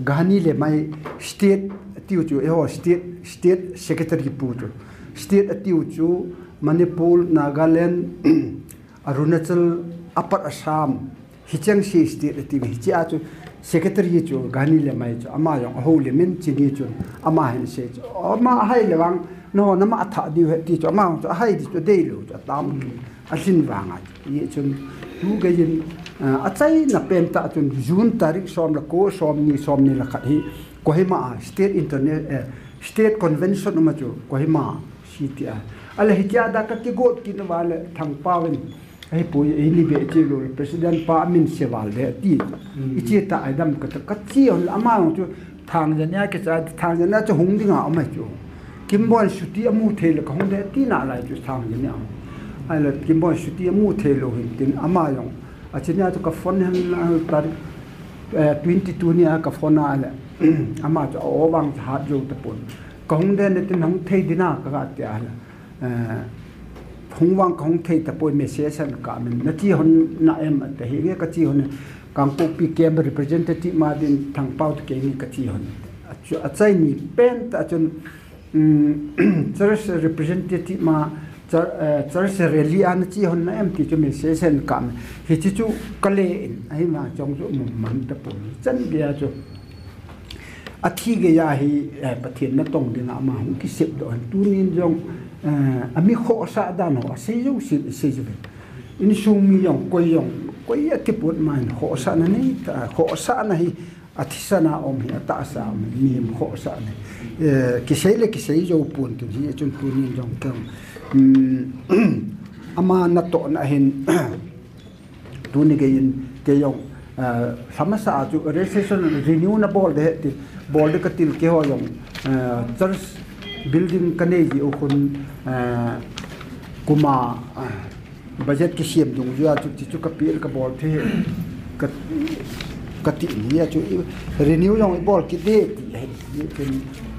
gani le mai state tiu chu e ho state secretary pu chu state tiu chu Manipur Nagaland Arunachal Upper Assam hichang si state ati hi cha chu secretary chu gani le mai chu ama yong ho le min chini chu ama hen se chu ama hai le wang no na ma tha di ti chu ama chu hai di chu dei lu chu tam a sin wang a ye chun tu ge yin a chai na pen ta chun June tarik som la ko som ni la khat hi Kohima state internet state convention ma chu Kohima city ala hi cha da ka ki got ki na wale thang pawin ai pui ai li be che lo president pa min sewal de ti ichi ta adam ka chi on ama chu thang janya ke cha thang janya chu hung dinga ama chu kimbol shuti amu thel ka hung de ti na lai chu thang janya ai la kimbol shuti amu thel lo hin tin ama yong a chinya chu ka phone han tar 22 ni ka phone ala ama chu o wang ha jo ta pon ka hung de ne tin hung thei dina ka ti ala hung wang kong thei ta poi message an ka min na chi hon na em ta hi ge ka chi hon kang ko pi kem representative ma din thang pau ke ni ka chi hon a chai ni pen ta chun church representative ma church rally an chi hon na em ti chu message an ka hi chi chu kale ai ma chong chu man ta poi chan bia chu a thi ge ya hi pathian na tong ding ma hu ki sep do an tu nin jong ami kho sa da no se yo se ju in sung mi yong koi ati put man kho sa na ni ta kho sa na hi athisana om hi ta sa mi kho sa ne ki sei jo pun tu ji chun tu ni jong kam ama na to na hin tu ni ge in ke yong sama sa chu registration renew na bol de ti bol de katil ke ho yong church building kaneji o kun kuma budget ki siam dung ju chu chu ka pil ka bol the ka ti ni chu renew yong bol ki de ti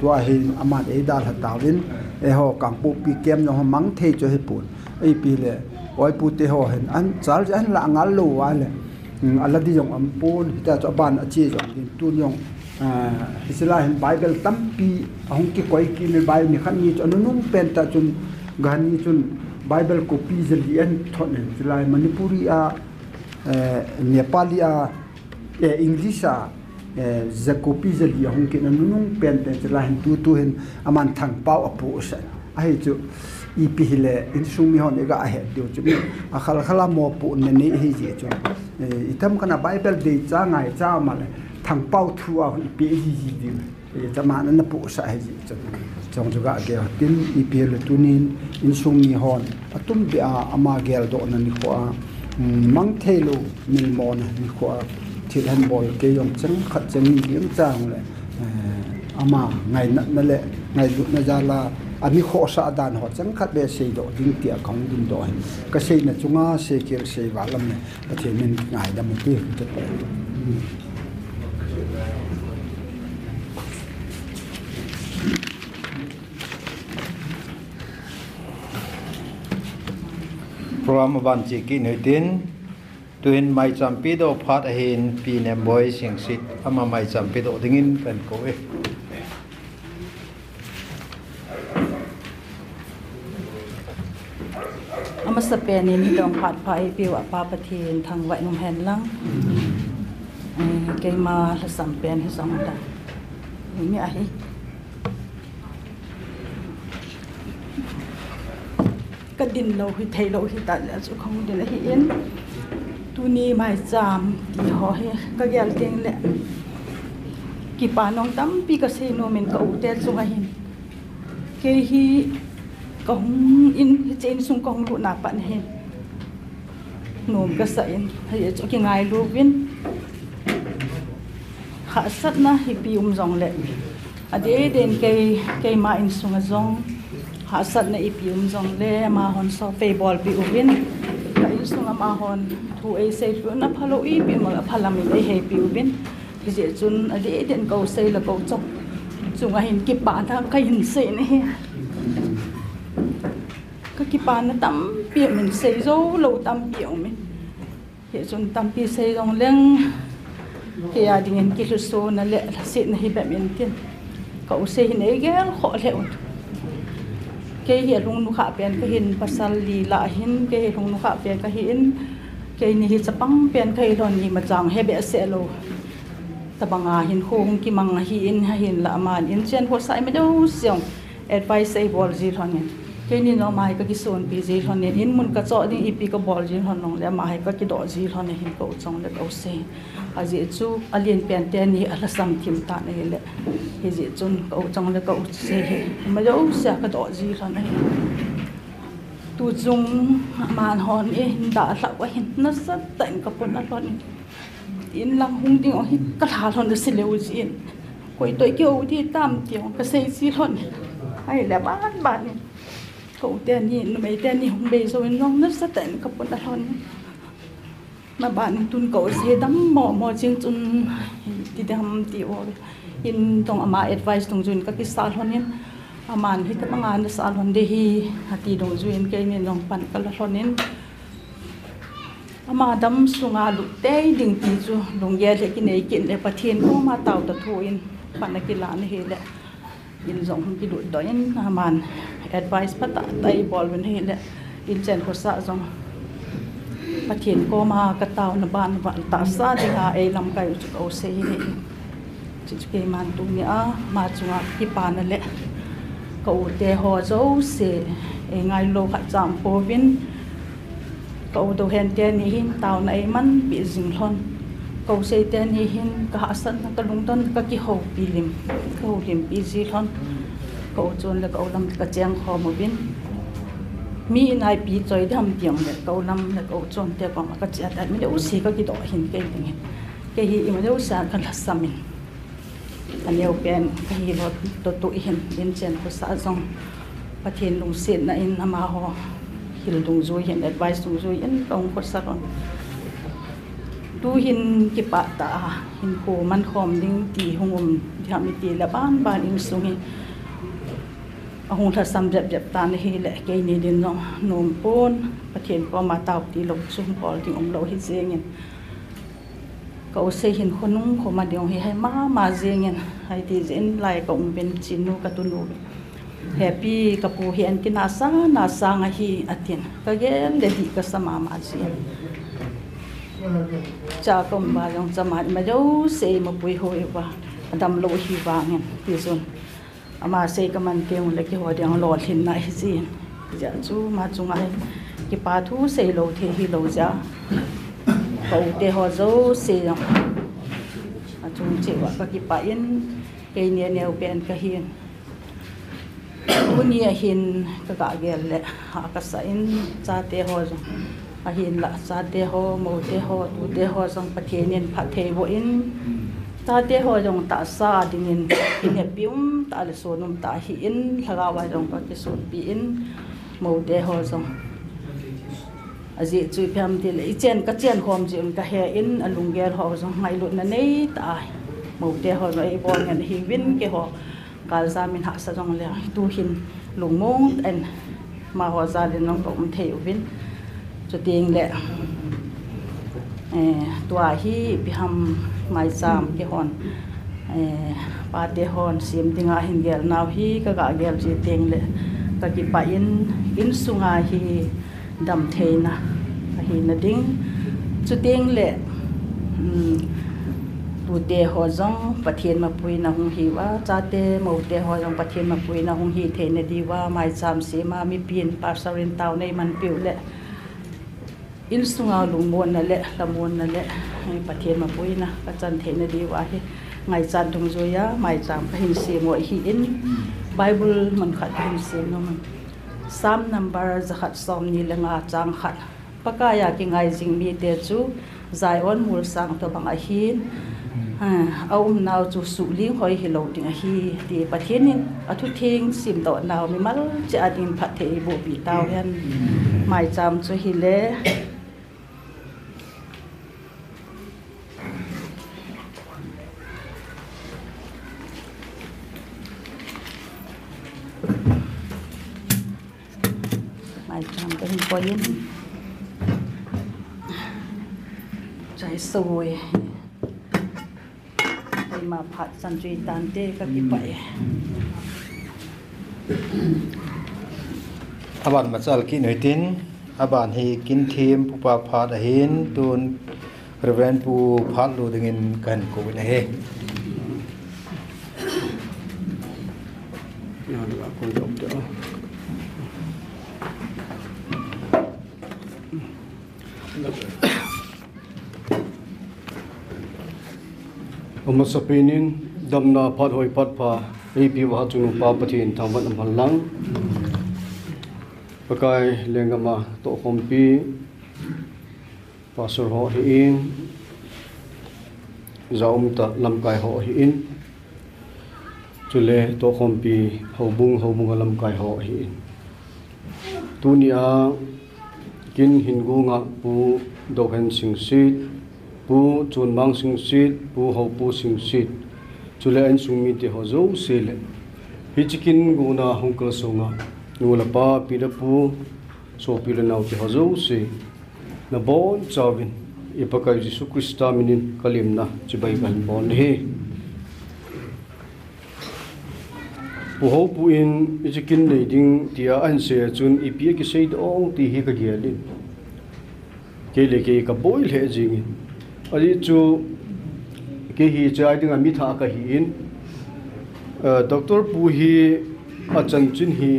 tua hin aman e dal ha tawin e ho kang pu pi kem no mang the cho he pun ei pi le oi pu te ho hen an chal an la ngal lo wa le ala di yong ampun ta cho ban a chi jong din tun yong isla hin bible tampi ahong ki koi ki le bai ni khan ni cho nung pen ta chun gan ni chun bible copy jeli an thon hen isla manipuri a nepali a english a za copy jeli ahong ki nung pen ta isla hin tu hin aman thang pau apu sa ai chu ipi hile in sumi hon ega he dio chu a khala mo pu ne ni hi ji chu itam kana bible de cha ngai cha mal thang pau thu a ipi hi ji di cha ma na pu sa hi ji chu chong chu ga ge tin ipi le tunin in sumi hon atum bi a ama gel do na ni ko a mang thelo mil mon ni ko a thil han bol ke yong chang khat chang ni yeng chang le ama ngai na le ngai du na ja la ami kho sa dan ho chang khat be sei do ding tia khong ding do hin ka sei na chunga se kel sei wa lam ne pathe min ngai da mu ti te program ban chi ki noi tin tuin maicham pi do phat a hin pi ne boy sing sit ama maicham pi do dingin kan ko e ama sempeh ni mi dong phat phai piu a pa pathin thang wai num hen lang ke ma la sempeh hi song ta mi a hi ka din lo hi thei lo hi ta la chu khong de la hi en tu ni mai cham ti ho he ka gel teng le ki pa nong tam pi ka se no men ka u te chu ha hin ke hi kong in chen sung kong lu na pan hen nom ka sa in hay cho ki ngai lu win ha sat na hi pi jong le ade den ke ma in sung a jong ha sat na i pi jong le ma hon so pe bol pi win ka in sung ma hon thu e se lu na phalo i pi ma phalam i he pi win ki je chun ade den ko se la ko chok chung a hin ki pa tha ka hin se ne các cái bàn nó tắm biển mình xây dấu lâu tắm biển mình hiện trong tắm biển xây dòng lên thì điện cái lối số nó lệ là xịn nàyแบบmình tiền cậu xây này ghé khó lệ cái hiện trong nó khá biển cái hiện pasal li lại hiện cái hiện trong nó khá biển cái hiện cái này hiện băng biển cái hiện gì mà chẳng hay bị sẽ lâu ta bằng hiện khung cái mang hiện là mà hiện trên hồ sai mới đâu xong advice say bol gì thôi nhỉ cái này nó mai cái số bị gì thôi nên in muốn cái chỗ đi ipi cái bol gì thôi nó là mai cái độ gì thôi nên hình cậu trong là cậu xe à gì chú alien pen ten này là sam kim ta này là cái gì chú cậu trong là cậu xe mà đâu xe cái độ gì thôi này tu dung màn hòn ấy đã là cái nó rất tận cái phần đó in lăng hung tiếng ấy cái thà thôi nó sẽ lưu gì quay tới kêu thì tam tiếng cái xe gì thôi hay là bán cậu tiền gì mấy tiền gì không bề rồi nó rất tệ các bạn đặt hơn mà bạn tuân cậu sẽ đắm mò chương trình thì đam tiểu in trong ama advice trong duyên các cái sao hơn nhé aman thì các bạn nó sao hơn đi thì trong duyên cái này lòng bạn các hơn nhé ama đắm sung lục tê đình tí chu lòng ye thì cái này kiện để phát thiên có mà tàu tập thôi bạn là cái lán này là in zong cái đội đó in aman advice bắt tay bol bên hệ lệ in chen của xã zong phát triển có mà cái tàu là ban và ta xã thì hà ấy làm cái chút ô xe hệ chỉ cái màn tu nhá mà chúng cái bàn lệ cậu để họ dấu xe ngay lô khát giảm phổ biến cậu đầu hẹn tiền thì hin tàu này mắn bị dừng hơn cậu xây tiền thì hin cả sân cái lung tân cái hậu bị lim bị gì hơn cậu chọn là cậu làm cái trang kho một bên mi này bị chơi đâm tiếng là cậu làm là cậu chọn để còn cái chuyện đấy mới đấu xí cái đó hiện cái này cái hi mà đâu sa kan samin anh yêu pen cái hi lo to tu in chen ko sa zong pathin lung sin na in ama ho hil dung zui hin advice dung zui in tong ko sa ron tu hin ki pa ta hin ko man khom ding ti hungum thami ti la ban im sungi ahung tha sam jep tan hi le ke ni din no nom pon pathin ko ma taw ti lo sum pol ting lo hi zengin ko se hin khonung ko ma diong hi hai ma zengin hai ti zen lai ko ben chinu ka tu nu happy ka pu hi an ti na sa nga hi atin ka gel le hi ka sama ma si cha kom ba yong chama ma do se ma pui hoi wa adam lo hi wangin ti zon ama se ka man ke un le ki ho diang lo thin na hi sin ja chu ma chu ngai ki pa thu se lo the hi lo ja ko te ho zo se yong a chu che wa ka ki pa in ke ne ne pen ka hin unia hin ka gel le ha ka sa in cha te ho zo a hin la cha te ho mo te ho tu te ho song pathianin pha the bo in ta te ho jong ta sa dingin in he pium ta le so nom ta hi in thaga wa jong ka ki so pi in mo te ho jong aji chui pham ti le chen ka chen khom ji un ka he in alung gel ho jong ngai lu na nei ta mo te ho no e bon ngan hi win ke ho kal za min ha sa jong le tu hin lung mong en ma ho za le nong ko um thei win cho tiếng lệ tua hi bị ham mai sam cái hòn ba te hòn sim tiếng a hình gel nào hi cái gà gel chỉ tiếng lệ cái kí pa in sunga hi đầm thei na hi na ding cho tiếng lệ tu te ho zong pathian ma pui na hung hi wa cha te mo te ho zong pathian ma pui na hung hi the ne di wa mai sam se ma mi pin pa sarin tau nei man piu lệ in sunga lungmon na le lamon na le pathian ma pui na ka chan the na di wa hi ngai chan thung zoya mai cham ka hin se mo hi in bible man khat hin se no man sam number zakhat som ni lenga chang khat pakaya ki ngai jing mi te chu zai on mul sang to bang a hin aum naw chu su ling hoi hi lo ting a hi ti pathianin athu thing sim to naw mi mal cha din phat the bo pi taw hen mai cham chu hi le cái hình coi yên trái sồi đây mà phát sản truy tàn tê các cái bậy aban machal ki noi tin aban hi kin thim pupa phat a hin tun reverend pu phat lu dingin kan ko na he ya được con dọc đó Oma sapinin damna phat hoi phat pha ap wa chung pa pathin thawan amal lang pakai lengama to khompi pastor ho hi in zaum ta lamkai ho hi in chule to khompi hobung lamkai ho hi in tunia kin hingunga pu dohen sing sit pu chun mang sing sit pu ho pu sing sit chule an sungmi te ho zo sele hichikin guna hongkal songa nula pa pida pu so pila naw te ho zo se na bon chawin ipakai Jesu Krista minin kalimna chibai ban bon he pu ho pu in hichikin nei ding tia an se chun ipia ki sei dong ti hi ka gialin kele ke ka boil he jingin ali chu ke hi chai dinga mi tha ka hi in doctor pu hi achan chin hi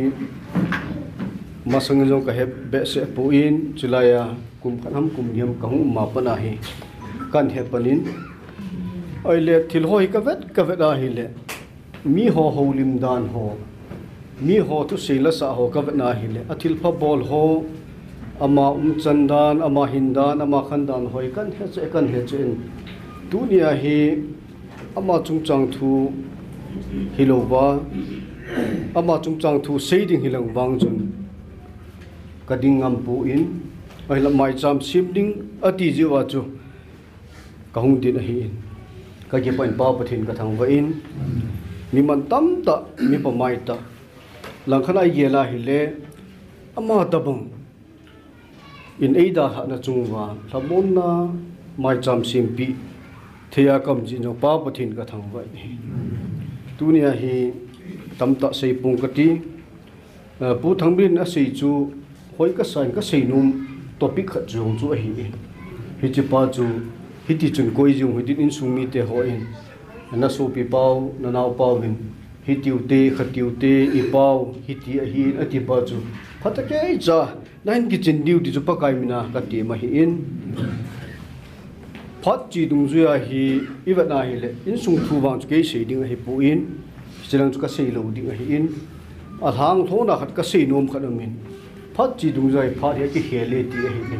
masang jong ka he be se pu in chulaya kum khanam kum yam ka hu ma pana hi kan he panin aile thil hoi ka vet a hi le mi ho lim dan ho mi ho tu sela sa ho ka vet na hi le athil pha bol ho ama chandan ama hindan ama khandan hoi kan he che in dunia hi ama chungchang thu hilowa ama chungchang thu seiding hilang wang chun kading ngam pu in ai la mai cham simding ati jiwa chu kahung din hi in ka ge pain pa pathin ka thang wa in mi man tam ta mi pa mai ta lang khana yela hi le ama tabang in eida ha na chungwa thamon na mai cham simpi thea kam ji no pa pathin ka thang wa ni dunia hi tam ta sei pung ka ti pu thangbin a sei chu hoi ka sain ka sei num topic khat jong chu hi chi pa chu hi ti chun koi jung hi din in sung mi te ho in na so pi pau na nau pau hin hi tiu te khatiu te I pau hi ti a hi a ti pa chu phata ke cha nain ki chin diu ti chu pa kai mina ka ti ma hi in phat chi dung zu ya hi iwana hi le in sung thu wang chu ke sei ding hi pu in silang chu ka sei lo ding hi in a hang thona khat ka sei nom khat min phat chi dung zai phat ya ki hele ti hi ni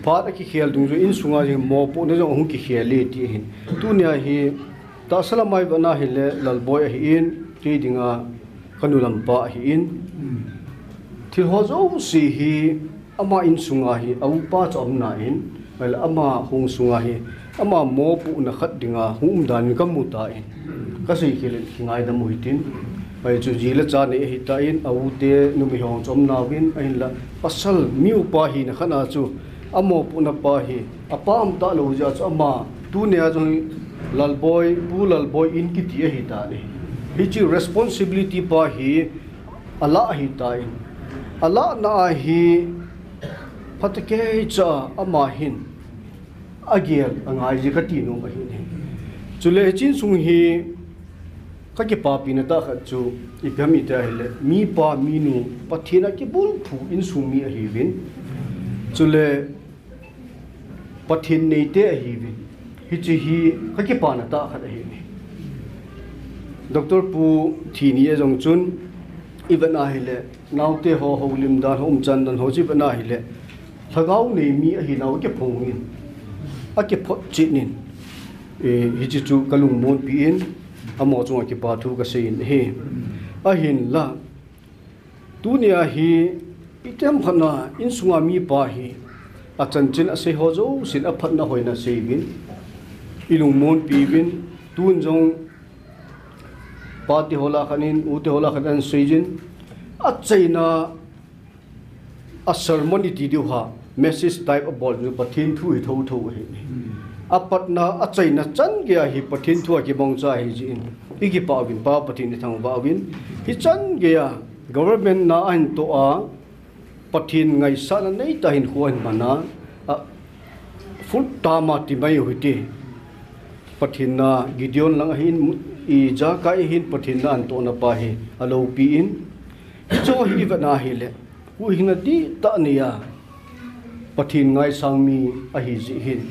phat a ki khel dung zu in sunga ji mo po na jong hu ki hele ti hin tu nya hi ta salamai bana hi le lal boy hi in ti dinga kanulam pa hi in thil ho zo si hi ama in sunga hi au pa chom na in wel ama hung sunga hi ama mo pu na khat dinga hum dan kam mu ta in ka sei khil ngai da mu tin pai chu ji la cha ne hi ta in au te nu mi hong chom na win ain la asal miu pa hi na khana chu amo pu na pa hi apa am ta lo ja chu ama tu ne a jong lal boy pu lal boy in ki ti hi ta ne hi chi responsibility pa hi ala hi ta in ala na hi phatke cha ama hin agel angai ji ka ti no ma hi ne chule chin sung hi ka ke pa pi na ta kha chu I pham I ta hele mi pa mi nu pathina ki bul phu in sung mi a hi win chule pathin nei te a hi win hi chi hi ka ke pa na ta kha hi ni doctor pu thi ni a jong chun ibana hele naute ho ho lim dan hom chan dan ho chi bana hele thagau nei mi a hi nau ke phong in a ke phot chi nin hi chi chu kalung mon pi in amo chung ki pa thu ka sein he a hin la dunia hi item khana in sunga mi pa hi a chan chin a se ho zo sin a phat na hoina sei bin ilung mon pi bin tun jong pa ti hola khanin u te hola khan seijin a chaina a sermon ti diu ha message type of ball nu pathin thu hi tho tho he apatna a chaina chan ge hi pathin thu ki bong cha hi jin igi pa win pa pathin thang ba win hi chan ge government na an to a pathin ngai sa na nei ta hin huan mana full tama ti mai huti pathin na gideon lang hin I ja kai hin pathin na an to na pa hi alo pi in cho hi va na hi le hu hin na di ta nia pathin ngai sang mi a hi ji hin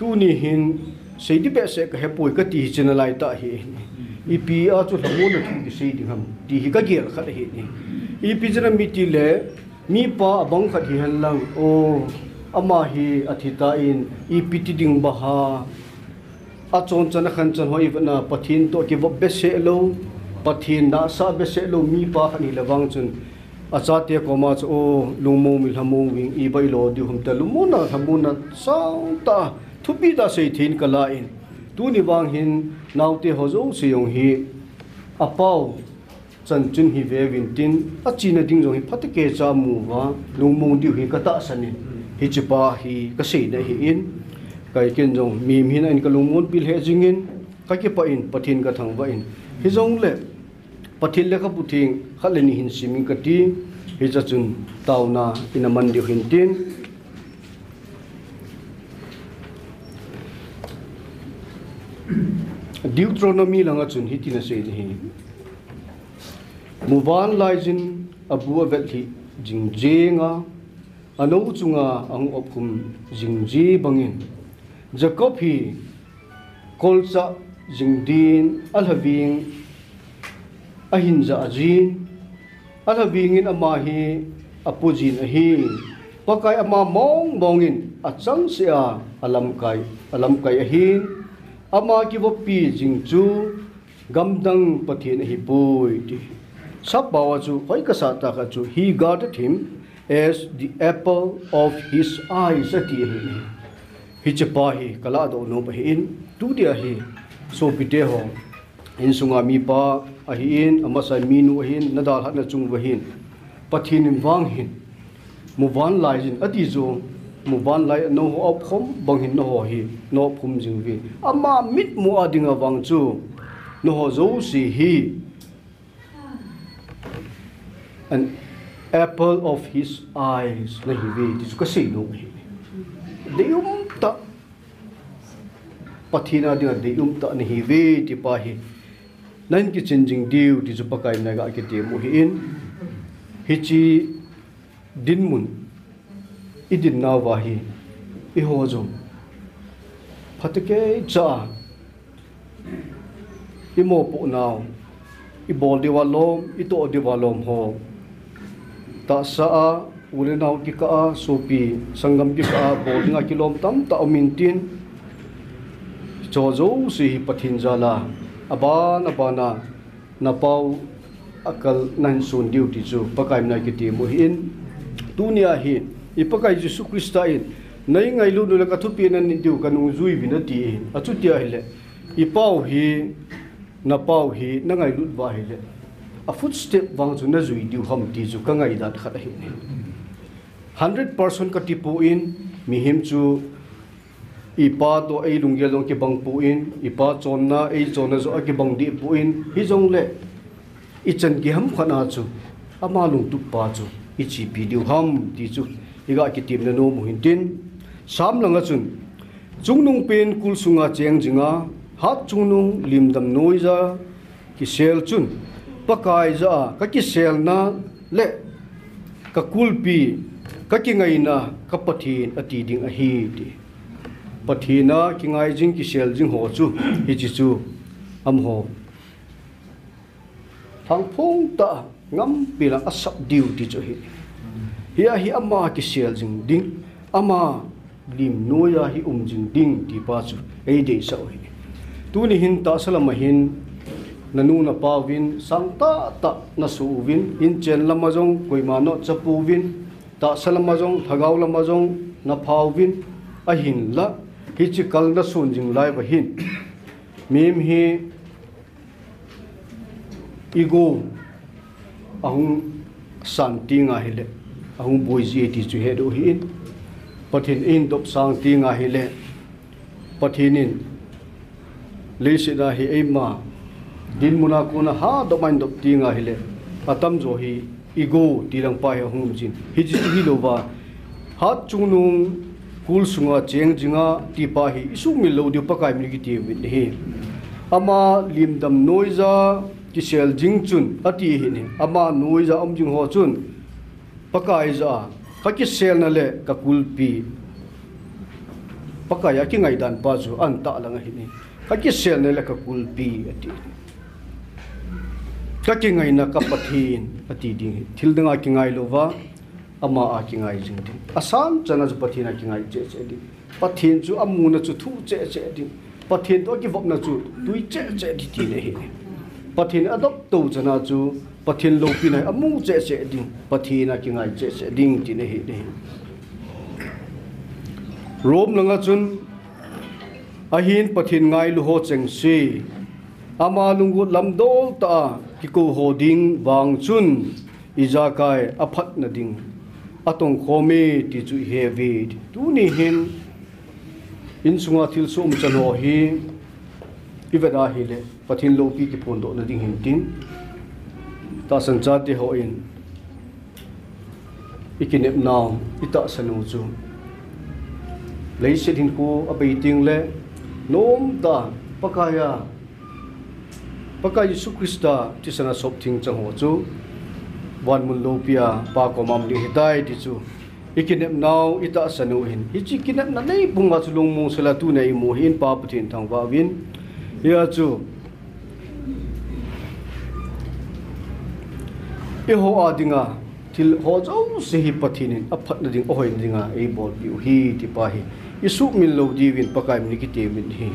tu ni hin sei di pe se ka he poi ka ti chen lai ta hi ep a chu hlamo na thi sei ding ham ti hi ka gel khat hi ni ep jana mi ti le mi pa abang khat hi han lang o ama hi athita in ep ti ding ba ha a chon chana khan chan hoi na pathin to ki bo be se lo pathin na sa be se lo mi pa khani lawang chun acha te ko ma chu o lungmo mi hlamo wing I bai lo di hum ta lumona thamuna sang ta thupi da sei thin kala in tu ni wang hin naute hozo se yong hi apau chan chun hi ve win tin a china ding jong hi phatke cha mu wa lungmo di hi ka ta sanin hi chipa hi ka sei na hi in kai ken jong mim hin an kalungmon pil he jingin ka ke pa in pathin ka thang ba in hi jong le pathin le ka puthing khaleni hin siming ka ti hi cha chun tauna ina man di hin tin Deuteronomy langa chun hi tina sei hi muwan laijin abu avet hi jingjenga ano chunga ang opkum jingji bangin Jacob hi kolcha jingdin alhaving ahinja ajin alhavingin amahi apujin ahi pakai ama mong mongin achang sia alam kai ahin ama ki wo pi jing chu gamdang pathin hi pui ti sap bawa chu hoi ka sa ta ka chu he guarded him as the apple of his eyes ati hi chapa hi kala do no pa hin tu dia hi so pite ho in sunga mi pa a hi in amasa minu hin nadal hat na chung wa hin pathin wang hin muwan lai jin ati zo muwan lai no ho op khom bang hin no ho hi no phum jing vi ama mit mu adinga wang chu no ho zo si hi an apple of his eyes na hi vi ti ka si no de ta pathina dia de ta ni hi vi ti pa hi nan ki chinjing diu ti chu pakai na ga ki ti mu hi in hi chi din mun idin na wa hi I ho zo phatake cha I mo po now I bol di walom I to di walom ho ta sa ule naw ki ka sopi sangam ki ka bol nga kilom tam ta omintin cho zo si pathin jala abana na pau akal nan sun duty chu pakai na ki ti mo hin dunia hi ipakai Jesu Krista in nai ngai lu nu la ka thu pi nan ni diu kanu zui binati achu tia hele ipau hi na pau hi na ngai lut ba hele a footstep wang chu na zui diu ham ti chu ka ngai dat khat hi 100% ka tipu in mi him chu ipa to ei lunggel dong ki bang pu in ipa chonna ei chonna zo ki bang di pu in hi jong le I chan ki ham khana chu ama lung tu pa chu I chi pi diu ham ti chu iga ki tim na no mu hin tin sam langa chun chungnung pen kul sunga cheng jinga hat chungnung limdam noiza ki sel chun pakai za ka ki sel na le ka kulpi ka ki ngai na ka pathin ati ding a hi ti pathina ki ngai jing ki sel jing ho chu hi chi chu am ho thang phong ta ngam bilang asap diu ti chu hi ama ki sel jing ding ama lim noya hi jing ding ti pa chu ei de sa hi tu ni hin ta salama hin nanu na pawin sang ta na su win in chen lama jong koima no chapu win ta salama jong thagau lama jong na phawin a hin la hi chi kal na sun jing lai ba hin mem hi ego ahung santi nga hele ahung boizi ti chu he do hin pathin in dop sang ti nga hele pathinin leisida hi ema din muna kuna ha do main dop ti nga hele atam jo hi ego tilang pa he hum jin hi ji hi lo ba hat chungnung kul sunga cheng jinga ti pa hi isu mi lo di pakai mi ki ti mi hi ama limdam noiza ki sel jing chun ati hi ni ama noiza om jing ho chun pakai za ka ki sel na le ka kulpi pakaya ki ngai dan pa chu an ta langa hi ni ka ki sel na le ka kulpi ati ka ki ngai na ka pathin ati ding thil danga ki ngai lova ama a ki ngai jing ding asam chana ju pathina ki ngai che che ding pathin chu amu na chu thu che che ding pathin to ki vop na chu tui che che di ti le hi pathin adop to chana chu pathin lo pi nai amu che che ding pathina ki ngai che che ding ti le hi de rom langa chun ahin pathin ngai lu ho cheng si ama lungu lamdol ta ki ko hoding wang chun izakai aphat na ding atong khome ti chu heavy tu ni hin in sunga thil som chan ho hi ivada hi le pathin lo pi ki phon do na ding hin tin ta san cha te ho in ikinep naw ita sanu chu lei se din ko abai ting le nom ta pakaya pakai Yesu Krista ti sana sop thing chang ho chu wan mun lo pia pa ko mam li hitai ti chu ikinep naw ita sanu hin hichi kinep na nei bunga chu lung mu sala tu nei mo hin pa pathin thang wa win ya chu e ho adinga til ho zo se hi pathinin aphat na ding ohoi dinga e bol bi hi ti pa hi isu min lo di win pakai mi ki te min hi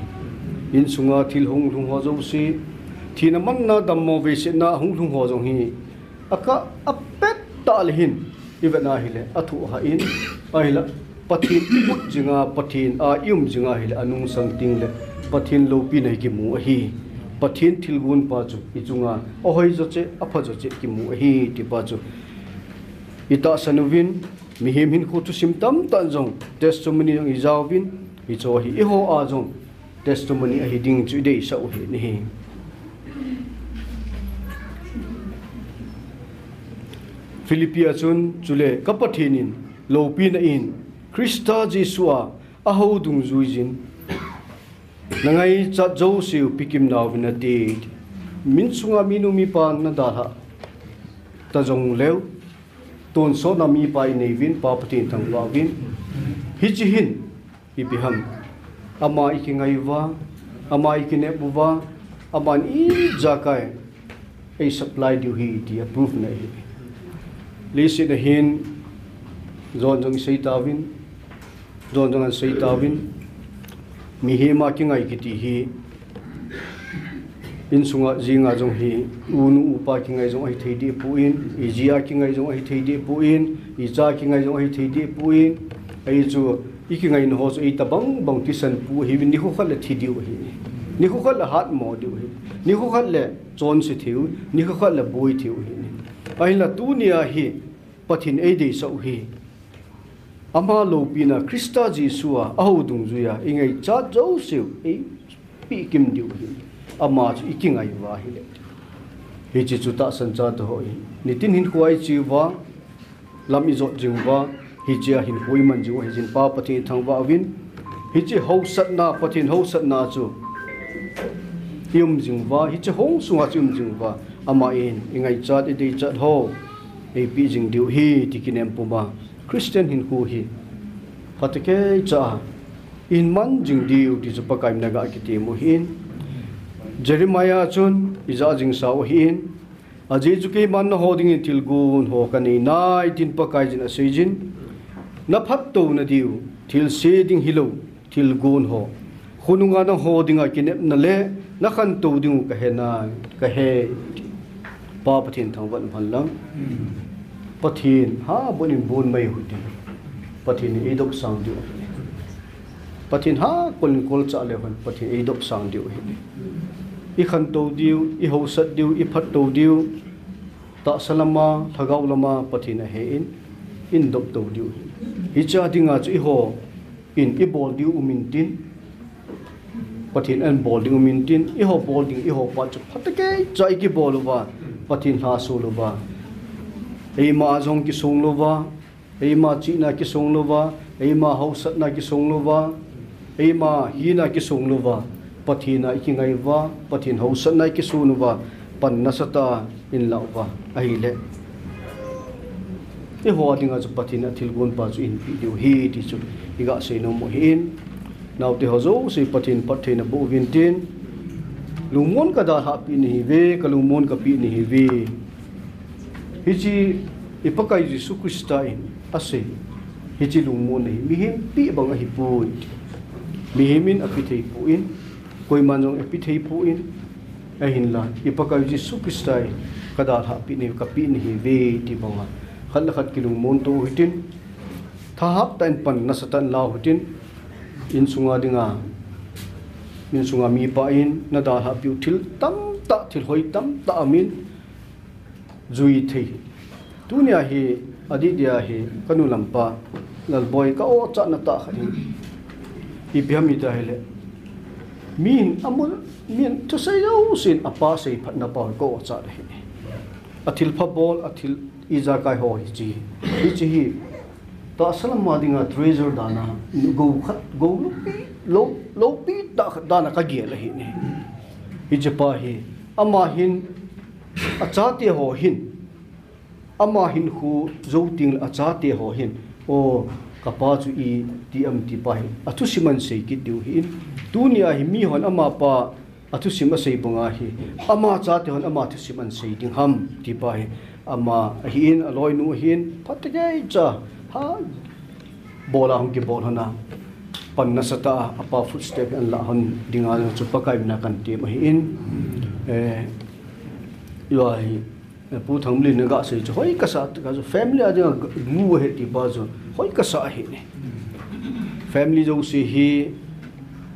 in sunga thil hung lung ho zo si thina man na dam mo ve se na hung lung ho jong hi aka apet ta lehin ivana hile athu ha in ahila pathin put jinga pathin a yum jinga hile anung sang ting le pathin lo pi nei ki mu hi pathin thilgun pa chu ichunga ohoi jo che apha jo che ki mu hi ti pa chu ita sanuvin mihim hin khu tu sim tam tan jong testimony ang izawin i cho hi i ho a jong testimony a hi ding chu dei sa hi ni Philippia chun chule kapathinin lopi na in Krista Jesua a ho dung zuijin nangai cha jo siu pikim naw binati min sunga minu mi pa na da ha ta jong lew ton so na mi pa nei vin pa patin thang wa vin hi chi hin ibiham ama ikingai wa ama ikine buwa aman i jakai a supply du hi ti approve na hi lisi na hin zon jong sei tawin zon jong sei tawin mi he ma kingai kiti hi in sunga jinga jong hi unu upa kingai jong ai thei di puin i jia kingai jong ai thei di puin i cha kingai jong ai thei di puin ai chu ikingai no ho so i tabang bang ti san pu hi ni ho khal thi diu hi ni ho khal hat mo diu hi ni ho khal le chon si thiu ni ho khal le boi thiu hi ai la tu nia hi pathin ei dei so hi ama lo pina Krista Jesua aho dung zuya ingai cha jo siu ei pi kim diu hi ama chu ikingai wa hi le hi chi chu ta san cha to hoi nitin hin kuai chi wa lam i zo jing wa hi chia hin hoi man ju hi jin pa pathi thang wa win hi chi ho sat na pathin ho sat na chu yum jing wa hi chi hong sunga chum jing wa ama in ingai chat i dei chat ho ei pi jing diu hi tikinem puma Christian hin ku hi patike cha in man jing diu ti chu pakai naga kiti mu hin Jeremiah chun iza jing sa hin aji chu ke man ho ding til gun ho kani nai tin pakai jin asejin na phat to na diu til se ding hilo til gun ho khununga na ho dinga kinep na le na khan to ding ka he na ka he pa pathin thang van phan lang pathin ha bonin bon mai huti pathin e dok sang diu pathin ha kol cha le hon pathin e dok sang diu hi i khan to diu i ho sat diu i phat to diu ta salama thagau lama pathin a he in dok to diu hi cha dinga chu i ho in i bol diu umin tin pathin an bol ding umin tin i ho bol ding i ho pa chu phatake cha i ki bol wa pathin ha so lo wa ei ma jong ki song lo wa ei ma chi na ki song lo wa ei ma ho sat na ki song lo wa ei ma hi na ki song lo wa pathina ikingai wa pathin ho sat na ki su nu wa pan na sata in la wa ai le e ho dinga chu pathina thilgun pa chu in pi diu hi ti chu iga se no mo hin naw te ho zo se pathin pathina bu vin tin lumon ka da ha pi ni ve ka lumon ka pi ni ve hiji ipakai Jesu Krista in ase hiji lumon nei mi him pi bang hi pu mi himin apithei pu in koi manjong apithei pu in a hin la ipakai Jesu Krista kada ha pi ni ka pi ni ve ti banga khal khat kilung mon to hitin tha hap tan pan na satan la hutin in sunga dinga min sunga mi pa in na da ha piu thil tam ta thil hoi tam ta amin zui thei tunia hi adidia hi kanu lampa lal boy ka o cha na ta khani i biami ta hele min amul min to say yo sin apa sei phat na pa ko cha re athil pha bol athil iza kai ho hi chi ta salam ma dinga treasure dana go khat go lo pi da dana ka ge la hi ni hi je pa hi ama hin achate ho hin ama hin khu zo ting achate ho hin o kapa chu i tm ti pa hi athu siman sei ki diu hin dunia hi mi hon ama pa athu sima sei bunga hi ama chate hon ama thu siman sei ding ham ti pa hi ama hin aloi nu hin phatage cha ha bola hum ki bol hona pannasata apa footstep an la hon dingal chu pakai na kan ti ma hi in yai pu thamlin ga sei chu hoi ka sa ka family a mu he ti ba zo hoi ka sa hi ne family jo si hi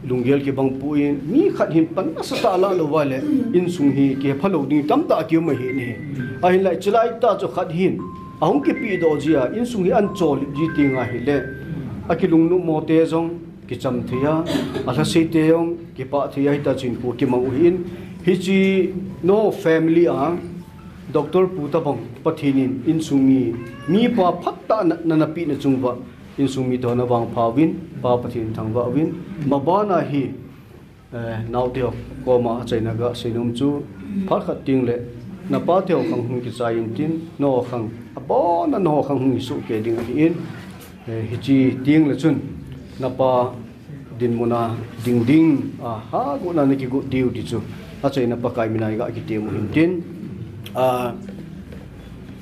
lunggel ke bang puin mi khat hin pannasata la lo wale in sung hi ke phalo ding tam ta ki ma hi ne a hin lai chilai ta chu khat hin ahung ke pi do jia in sung hi an chol ji tinga hi le akilung nu mote jong ki cham thia ala se te yong ki pa thia hi ta chin ko ki mang hin hi chi no family a doctor puta bang pathinin in sungi mi pa phatta na pi na chungwa in sungi to na wang phawin pa pathin thangwa win mabana hi naw teo ko ma chaina ga sinum chu phar khat ting le na pa teo khang hung ki chai in tin no khang abona no khang hung su ke ding hi in hi chi ting le chun na pa din muna ding ding a ha go na ki go diu di chu a chai na pa kai minai ga ki te mu hin tin a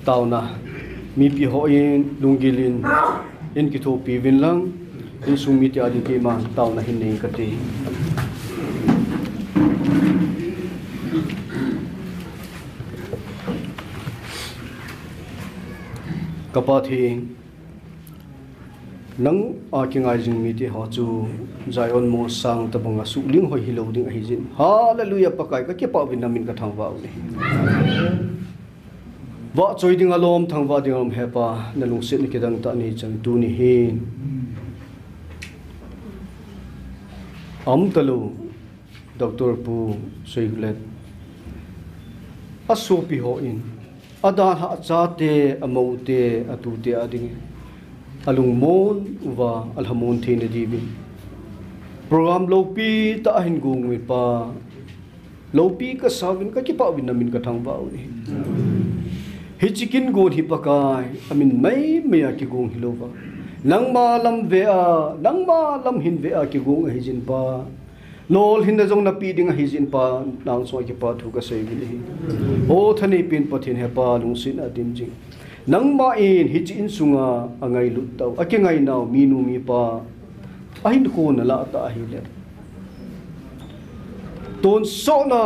tau na mi pi ho in lungilin in ki tho pi vin lang in sung mi ti adi ke ma tau na hin nei ka ti kapathi nang a ki ngai jing mi ti ho chu zion mo sang ta banga su ling hoi hilo ding hi jin hallelujah pakai ka ke pa win namin ka thang wa ni wa choi ding alom thang wa ding he pa na lung sit ni ke dang ta ni chan tu ni hin am talu doctor pu soiglet aso pi ho in ada ha chate amote atute ading alung mon uwa alhamon thine divin program lopi ta hin gung mi pa lopi ka savin ka ki pa win namin ka thang ba ni hi chicken go hi pakai amin mai me ki gung hilova nang ma lam ve a nang ma lam hin ve a ki gung hi jin pa lol hin da jong na pi ding hi jin pa nang so ki pa thu ka sei bi hi o thani pin pathin he pa lung sin a dim jing nang ma in hi chin sunga angai lut taw ake ngai naw minu mi pa ahin ko na la ta hi le ton so na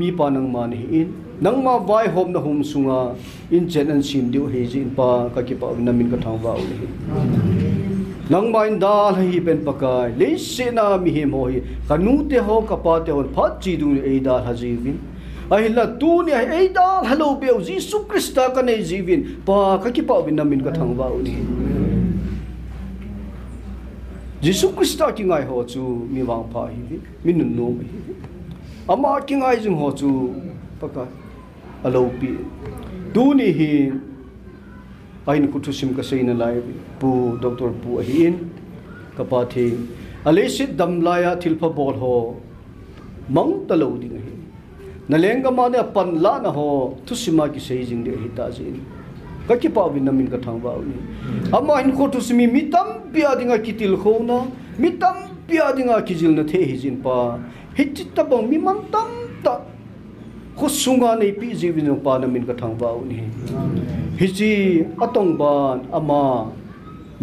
mi pa nang ma ni in nang ma vai hom na hum sunga in chen an sim diu hi jin pa ka ki pa na min ka thang wa u hi nang ma in da hi pen pakai le se na mi he mo hi kanu te ho ka pa te on phat chi du ei da ha ji vin ai la tu ni ai da hello beu Jesus Christa ka nei jivin pa ka ki pa bin namin ka thang wa u ni Jesus Christa ki ngai ho chu mi wang pa hi min nu no hi ama ki ngai jing ho chu pakai alo pi tu ni hi ai ni kutu sim ka sei na lai pu doctor pu hin ka pa thi ale sit dam la ya thil pha bol ho mang ta lo ding hi na lenga ma ne pan la na ho tu sima ki sei jing de hi ta jin ka ki pa win namin ka thang ba ni ama in ko tu simi mitam pia dinga kitil kho na mitam pia dinga kijil na the hi jin pa hichit ta bang mi man tam ta khusunga nei pi jiwin pa namin ka thang ba ni hiji atong ban ama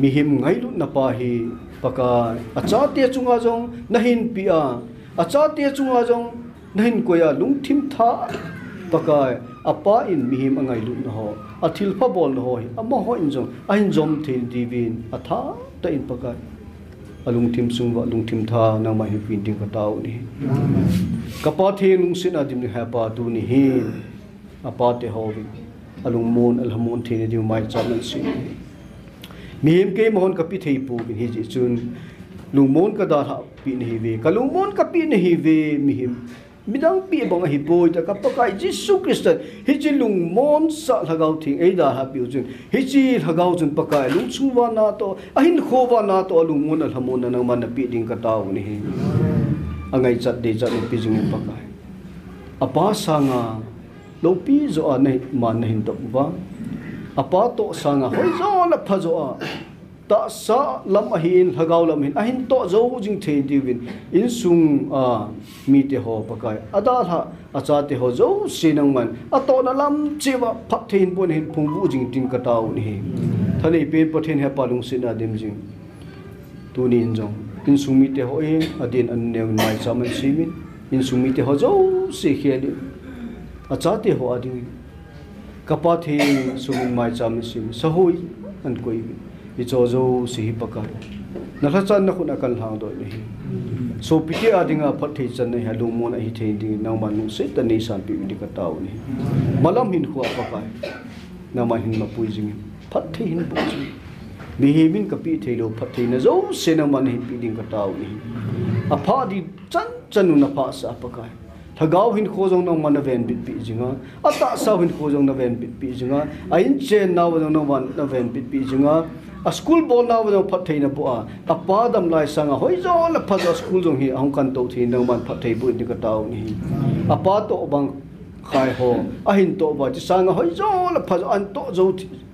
mihim ngai lu na pa hi paka acha te chunga jong nahin pia acha te chunga jong nahin koya lungthim tha paka apa in mihim angai lu na ho athil pha bol na ho ama ho in jong ahin jom thil divin atha ta in paka alung thim sungwa lung thim tha na ma hi pinding ka taw ni kapa the lung sin adim ni ha pa tu ni hi apa te ho wi alung mon alhamon the ni di mai cham si mihim ke mohon ka pi thei pu bin hi ji chun lung mon ka da ha pi ni hi ve ka lung mon ka pi ni hi ve mihim midang pi bang hi poi ta ka pakai Jesus Christ hi chi lung mon sa lagau thing ei da ha pi chun hi chi lagau chun pakai lung chuwa na to ahin khowa na to lung mon alhamon na man pi ding ka taw ni hi angai chat de chat pi jing pakai apa sanga lo pi zo a nei man na hin to ba apa to sanga hoi zo la pha zo a ta sa lam a hin lagau lam hin ahin to zo jing the divin in sung a mi te ho pakai ada ha acha te ho zo sinang man ato na lam chiwa phat thein pon hin phung bu jing tin ka taw ni thani pe pathen he palung sin a dim jing tu ni jong in sumi te ho e adin an ne mai chaman simin in sumi te ho zo se kheli a chate ho adi kapa the sumin mai chaman sim sahoi an koi i cho zo si hi pakar na la chan na khuna kal hang do ni so piti adinga phathi chan nei halu mon a hi the ding na man nu se ta nei san pi ni ka taw ni malam hin khuwa pa pai na ma hin ma pui jing phathi hin pu chi mi hi min ka pi thelo phathi na zo se na man hin pi ding ka taw ni a pha di chan chanu na pha sa pa kai thagau hin kho jong na man ven bit pi jinga ata sa hin kho jong na ven bit pi jinga a in chen na wa na man na ven bit pi jinga a school ball na wa phat theina po a pa dam lai sanga hoi zo la pha school jong hi ang kan to thi nang man phat thei bu ni ka taw ni a pa to bang khai ho a hin to ba chi sanga hoi zo la pha an to zo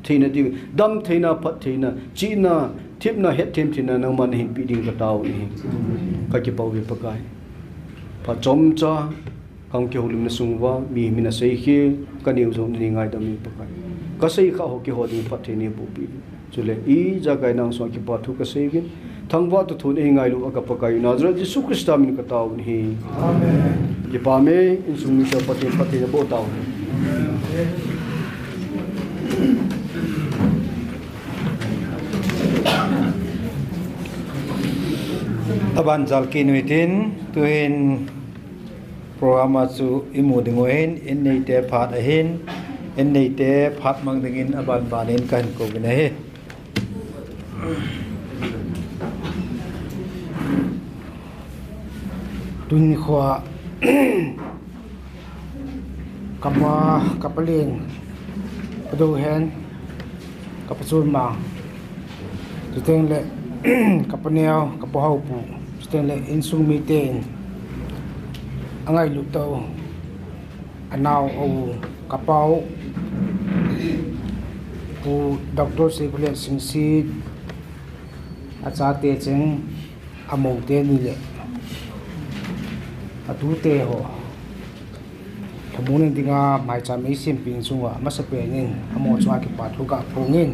theina di dam theina phat theina chi na thip na het them thina nang man hin pi ding ka taw ni ka ki pau vi pakai pa chom cha kang ke hulim na sungwa mi mina sei khi ka niu zo ni ngai dam ni pakai ka sei kha ho ki ho ding phat theini bu pi chule I jagai nang so ki pathu ka segin thangwa to thun e ngai lu aka pakai nazra jisu krista min ka taw ni amen ki pa me in sumi ta pati pati bo taw aban jal kinuitin tuin programa chu imu dingoin in nei te phat a hin in nei te phat mang dingin aban banin kan ko bina he tuni khwa kama kapaleng ado hen kapachul ma tuteng le kapaneo kapahau pu tuteng le insung meeting angai lu to anau o kapau pu doctor sekulet singsi Chate cheng amo te ni le atu te ho thamun dinga maicham ei sim ping chunga masapenin amo chwa ki pathu ka phongin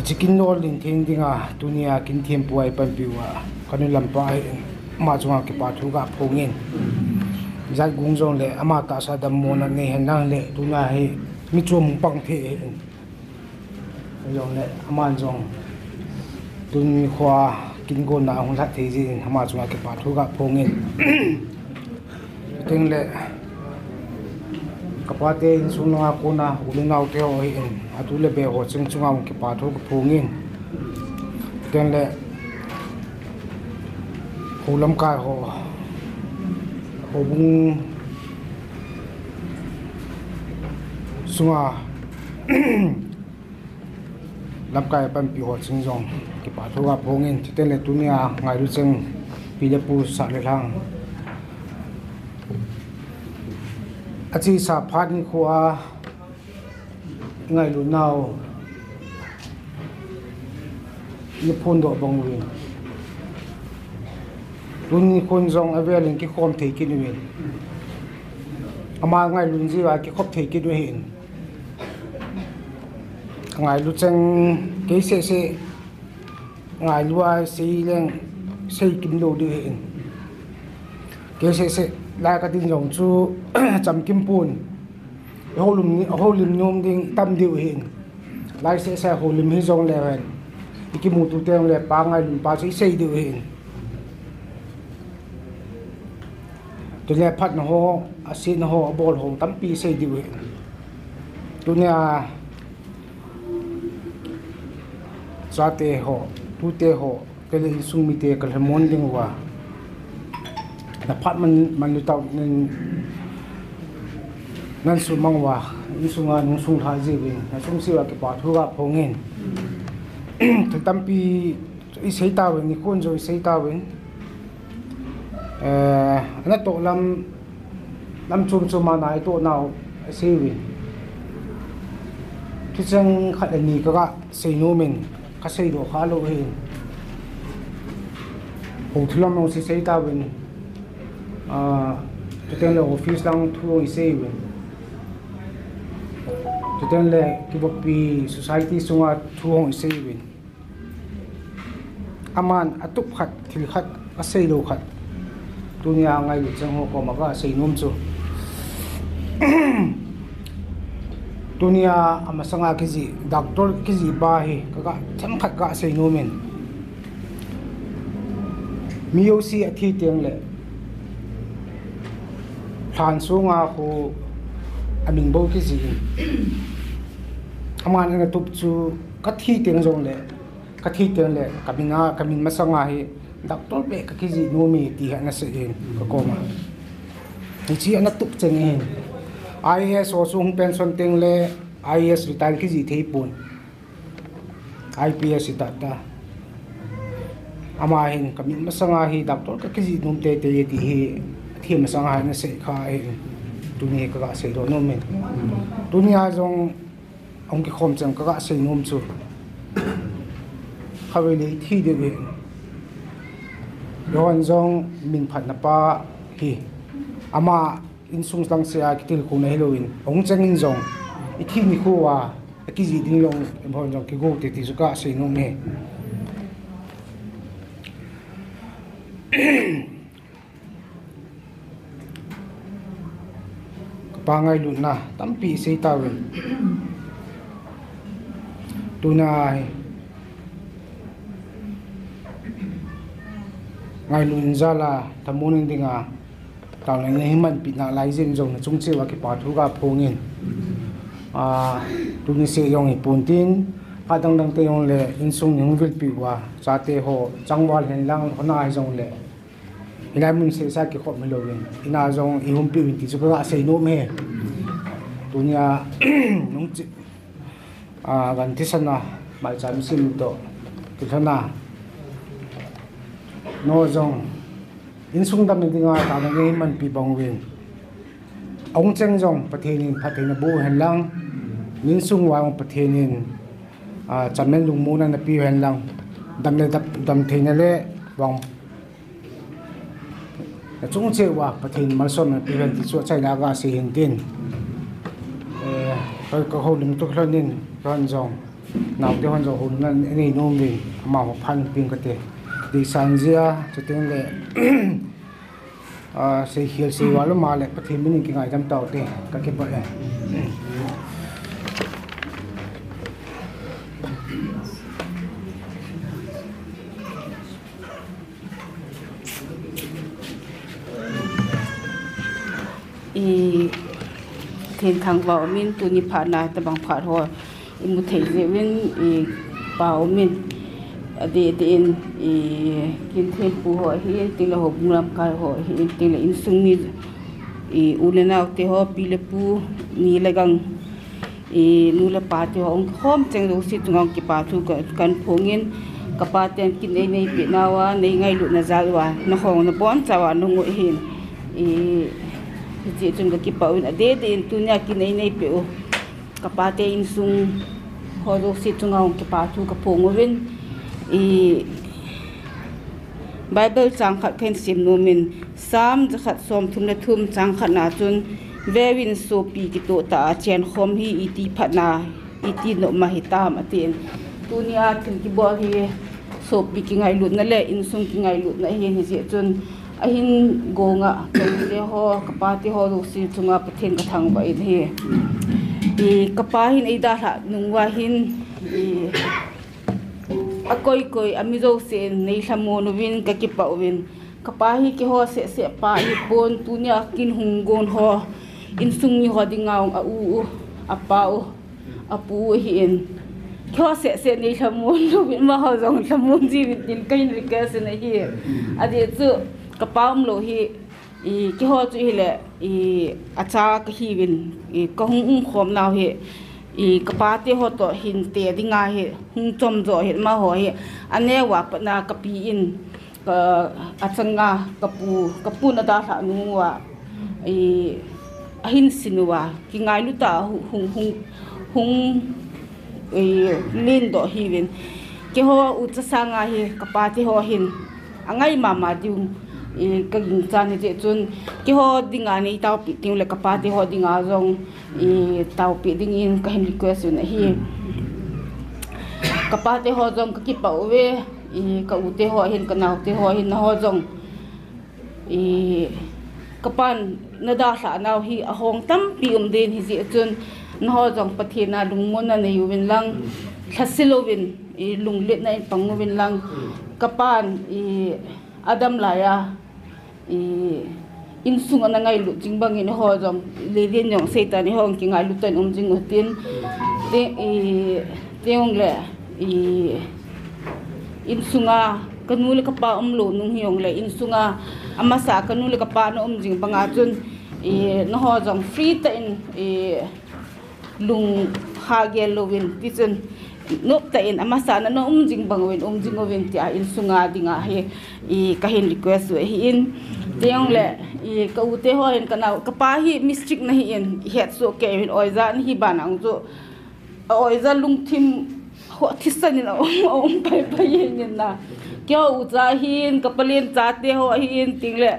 chicken nol in thing dinga tunia kin them puai pan piwa kanu lampa ma chwa ki pathu ka phongin jai gungjong le ama ta sa dam mon na ne hen le tuna he mi chom pang the yong le aman jong tun khwa kin go na hong la thei jin hama chunga ke pathu ga phongin teng le kapate in sunga ko na ulunau te ho in atu le be ho chung chunga ke pathu ga phongin teng le hulam ka ho bung sunga lam kai pan pi ho chung jong ki pa thu ga phongin thiten le tunia ngai ru cheng pi le pu sa le lang achi sa phan khuwa ngai lu nau ni phun do bong win tuni khon jong avelin ki khom thei ki ni win ama ngai lun ji wa ki khop thei ki du hin ngai lu cheng ke se ngai lua sei leng sei kim lo de hin ke se la ka tin jong chu cham kim pun holim nyom ding tam diu hin lai se holim hi jong le hen ki mu tu teng le pa ngai lun pa sei diu hin tu le phat na ho asin ho bol ho tam pi sei diu hin tu nya Chate ho tu te ho tele sung mi te kal mon ding wa na phat man lu tau nan su mang wa ni sunga nung sung tha ji win na sung si wa ke pa thu ga phongin tu tam pi i sei ta wen ni kon jo i sei ta wen na to lam chum ma nai to nau sei win ki chang khat ani ka sei no men ka sei do kha lo hin ho thulam no sei ta wen tuten le office lang thu i sei wen tuten le ki bok pi society sunga thu hong sei wen aman atup khat thil khat a sei lo khat tunia ngai lu chang ho ko ma ga sei nom chu tunia amasanga kiji doctor kiji ba hi ka tham khat ga sei nomen miosi athi teng le than sunga ko aning bo kiji aman nga tup chu kathi teng jong le kamin masanga hi doctor be ka kiji nomi ti ha na se in ka koma ni chi ana tup cheng in IAS osung pension teng le IAS retire kiji theipon IPS itata ama hin kamin masanga hi doctor ka kiji nom te ti hi thi masanga na se kha in tuni ka se ro no men dunia jong ong ki khom chang ka se nom chu khawe le thi de be yon jong min phat na pa hi ama in sung tang se a kitil ko na heloin ong chang in jong I thi ni ko wa ki ji ding long em jong ki go te ti su ka se no me pangai lu na tampi sei tawin tunai ngai lu inzala tamunin dinga tawle nei man pi na lai jeng jong na chung che wa ki pa thu ga phongin tuni se yong I puntin kadang dang te yong le insung yong vil pi wa chate ho changwal hen lang hona ai jong le ina mun se sa ki khop melowin ina jong I hum pi win ti chu ka sei no me tunia nung chi gan ti sana maicham sim to ki thana no jong insung dam dinga ta na ngai man pi bong win ong cheng jong pathenin phathein bu hen lang min sung wa ong pathenin chamen lung mu na pi hen lang dam le dam theina le wang chung che wa pathin mal son na pi hen ti chu chai na ga se hin tin ko ho lim to khlonin ran jong naw te hon jong hun nan nei nom din ma ho phan ping ka te di sanjia chateng le se hiel se walo ma le pathin min ki ngai jam taw te ka ke pa thiên thang vào min tu ni pha na ta bang pha ho mu thei je win pao min de in kin thiên pu ho hi tin la ho buram ka ho hi tin la in sung ni ulena te ho pi le pu ni la gang nu la pa te ho ong khom cheng ro si tungong ki pa thu kan phongin ka pa ten kin nei pi na wa nei ngai lu na za wa na hong na bon chawa nu ngoi hin chị chung cái bảo in để tu nhà kia này pe o kapate in sung ho do si chung ang cái pa thu cái phong win Bible chang khat khen sim no min sam khat som thum na thum chang khat na chun vewin so pi ki to ta chen khom hi iti phatna iti no ma hi tam atin tu nia thil ki bo hi so pi ki ngai lut na le in sung ki ngai lut na hi ni je chun ahin gonga le ho kapati ho ru si chunga pathen ka thang ba in hi kapahin ai da ha nungwa hin akoi koi amizo se nei hlamon win ka ki pa win kapahi ki ho se pa hi pon tunia kin hungon ho in sung ni ho dingaung a u a pa u apu hi in kho se nei hlamon win ma ho jong hlamon ji win kain request na hi adi chu kapam lo hi ki ho chu hi le acha ka hi win ka hung khom naw hi kapate ho to hin te dinga hi hung chom zo hi ma ho hi ane wa pa na kapi in ka achanga kapu na da tha nu wa ahin sinuwa ki ngai lu ta hung lin do hi win ki ho u cha sanga hi kapate ho hin angai mama diu ka ging chan ni chun ki ho dinga ni taw pi ting le kapati ho dinga jong taw pi ding in ka hin request na hi kapati ho jong ka ki pa we ka u te ho hin ka nau te ho hin na ho jong kapan nada sa nau hi a hong tam pi din hi ji chun na ho jong pathina lungmon na yuwin lang thasilovin lunglet na pangwin lang kapan adam laya insung na ngai lu jingbang in ho jong le rin yong setan ni hong ki ngai lu tan jing utin teong le insunga kanul ka pa lo nung hiong le insunga amasa kanul ka pa no jing banga chun no ho jong free ta in lung ha ge lovin ti chun nop ta in amasa na no jing bangwin jing ovin ti a insunga dinga he kahin request hi in teong le ka ute ho in kana ka pa hi mistake na hi in het so ke in oiza ni hi banang zo oiza lung thim ho thisan in pai pai yin na kyo uza hin kapalin chate ho hin tingle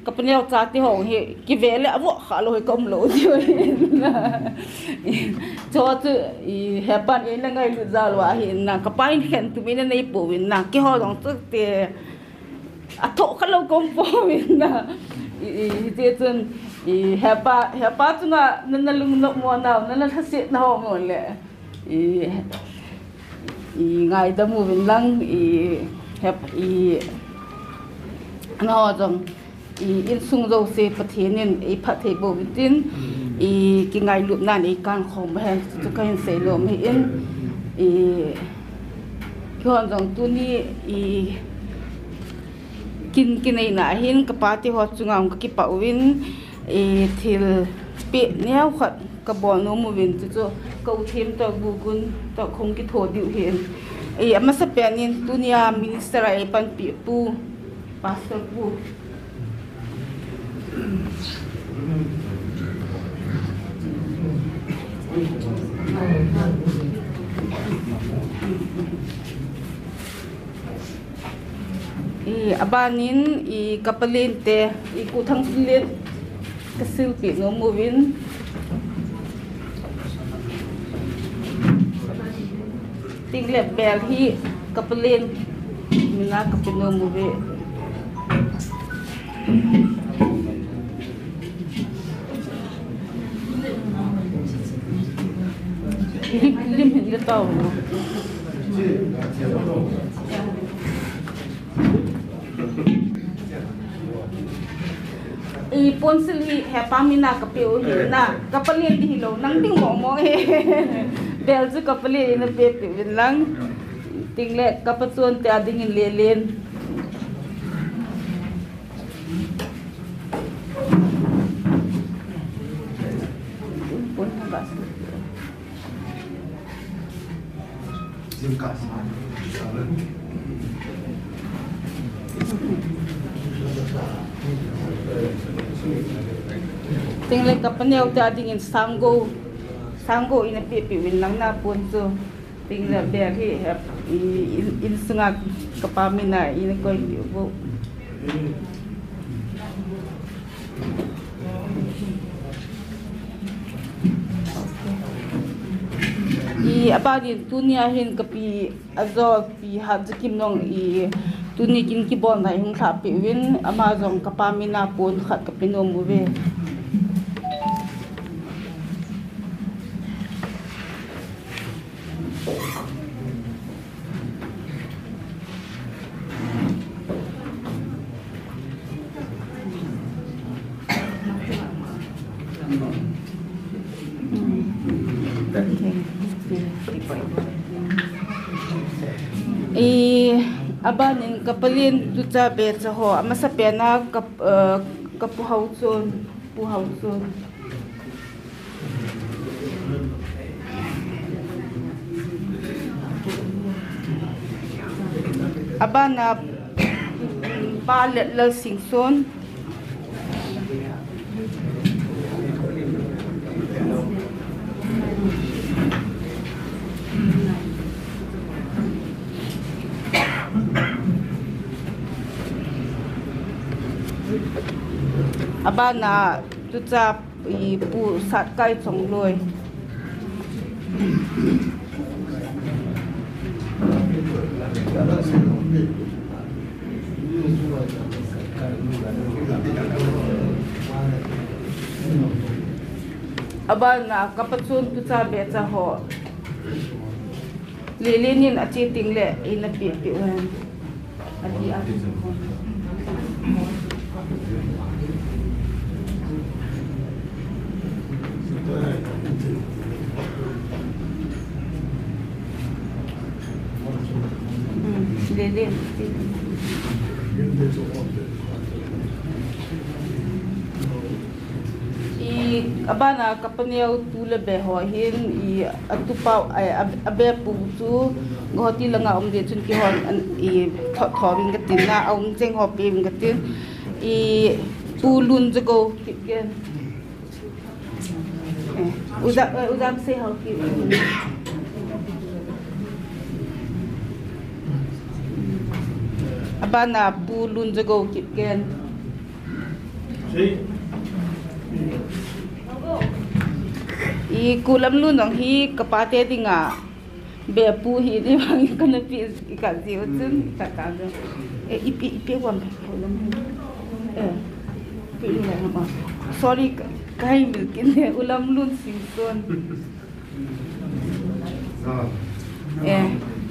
kapnel chate ho hi ki vele avo khalo kom lo dio cho tu hepan in la ngai lu zalwa hin na kapain hen tu min nei po win na ki ho dong tu te ato khalo kom po win na te chun hepa tu na lung no mo na na thasi na ho mo le ngai da mu win lang ano jong in sung zo se pathenin phathe bo bitin ki ngai lup nan kan khom hen tu kain se lo mi in khon jong tu ni kinai na hin kapati ho chungam ka ki pawin thil pe neu khat ka bon no mu win chu ko them to gugun to khong ki tho diu hen amasa penin dunia minister ai pan pi pu pastor pu abanin kapalinte kutang silit kasilpi no movin tingle bel hi kapalin mina kapino movie lim hin tao ponsili hepamina kapeu hi na kapalin di lo nang ting mo he bel zu kapalin na pe pe lang tingle kapatun te ading in lelen pon tabas tingle kapanyaw te ading in sango ina pe win lang na pon so tingle bel hi in sunga kapamina ina ko bo abadin tunia hin kapi azol pi hadjikim nong tuni kin ki bon nai hung tha pi win amazon kapamina pon khat kapinom buwe abanin kapalin tu cha be cha ho amasa pena kapuhau chon abana ba le singson abana tu cha pu sat kai chong loi abana kapatsun tu sabe cha ho lilinin achi tingle ina pi wan adi adi lilin abana kapaniaw tula beho hin I atupa abe pu chu ngoti langa de chun ki hon I thawing gatin na ong jeng ho pim gatin I pulun jago ke uzak se ho ki abana pulun jago ki ken I kulam lu nong hi kapate dinga be pu hi ni bang kana pi ka ji utun ka ka do ipi wam kulam pi ni ma sorry kai milkin ne ulam lu sing son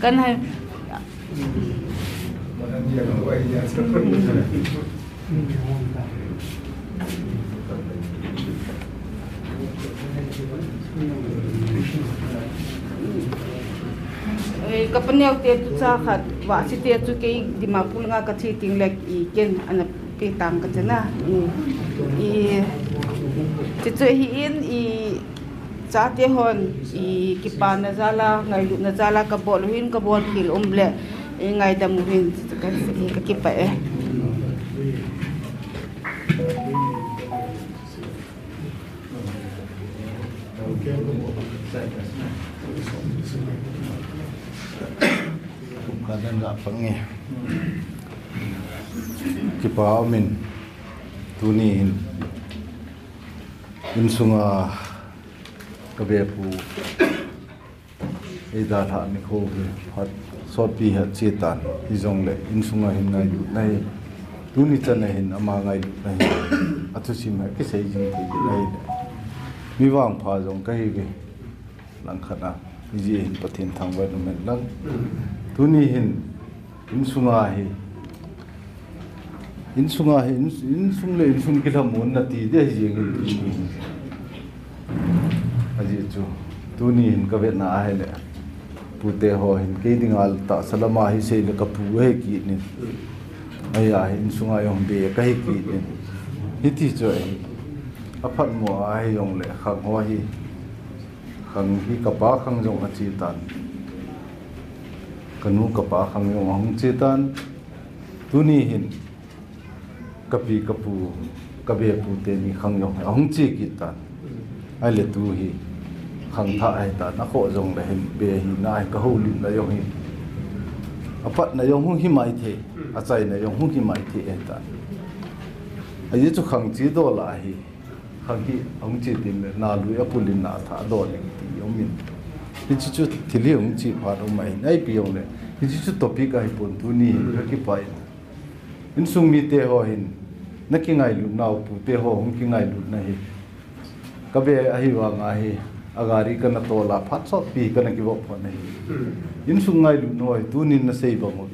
kan hai kapaniaw te tu cha khat wa si te chu ke dimapul nga ka thi ting lek I ken ana pe tang ka chana I ti chu hi in I cha te hon I ki pa na zala ngai lu na zala ka bol hin ka bol khil umble ngai dam hin ka ki pa Kadang tak pengen kipa amin tunihin insunga kabepu ida tha ni kho hat sot pi hat chetan hizong le insunga hin ngai nai tuni chana hin ama ngai nai atu sim ha ke sei jing ti nai mi wang pha jong kai ge lang khana ji hin pathin thang wa men lang tuni hin insunga hi insung le insung kilamun na ti de jing hin aji chu tuni hin ka vet na hai le pute ho hin ke dingal ta salama hi se le ka pu he ki ni aya hin sunga yong be ka hi ki ni hiti chu aphat mo ai yong le khang ho hi khang hi ka pa khang jong a chi tan kanu kapa khang yong hong chetan tuni hin kapi kapu kabe pu te ni khang yong hong chi kitan ai le tu hi khang tha ai ta na kho jong le hin be hi na ka ho lim la yong hi apat na yong hong hi mai the a chai na yong hong hi mai the e ta ai chu khang chi do la hi khang hi hong chi tin na lu ya pulin na tha do le ti yong min hi chu thili hong chi pha ro mai nai pi yong le hi chu topic ai pon tu ni ka ki pai in sung mi te ho hin na ki ngai lu nau pu te ho hong ki ngai lu na hi ka be a hi wa nga hi agari kana to la phat so pi kana ki bo phone hi in sung ngai lu noi tu ni na sei ba mo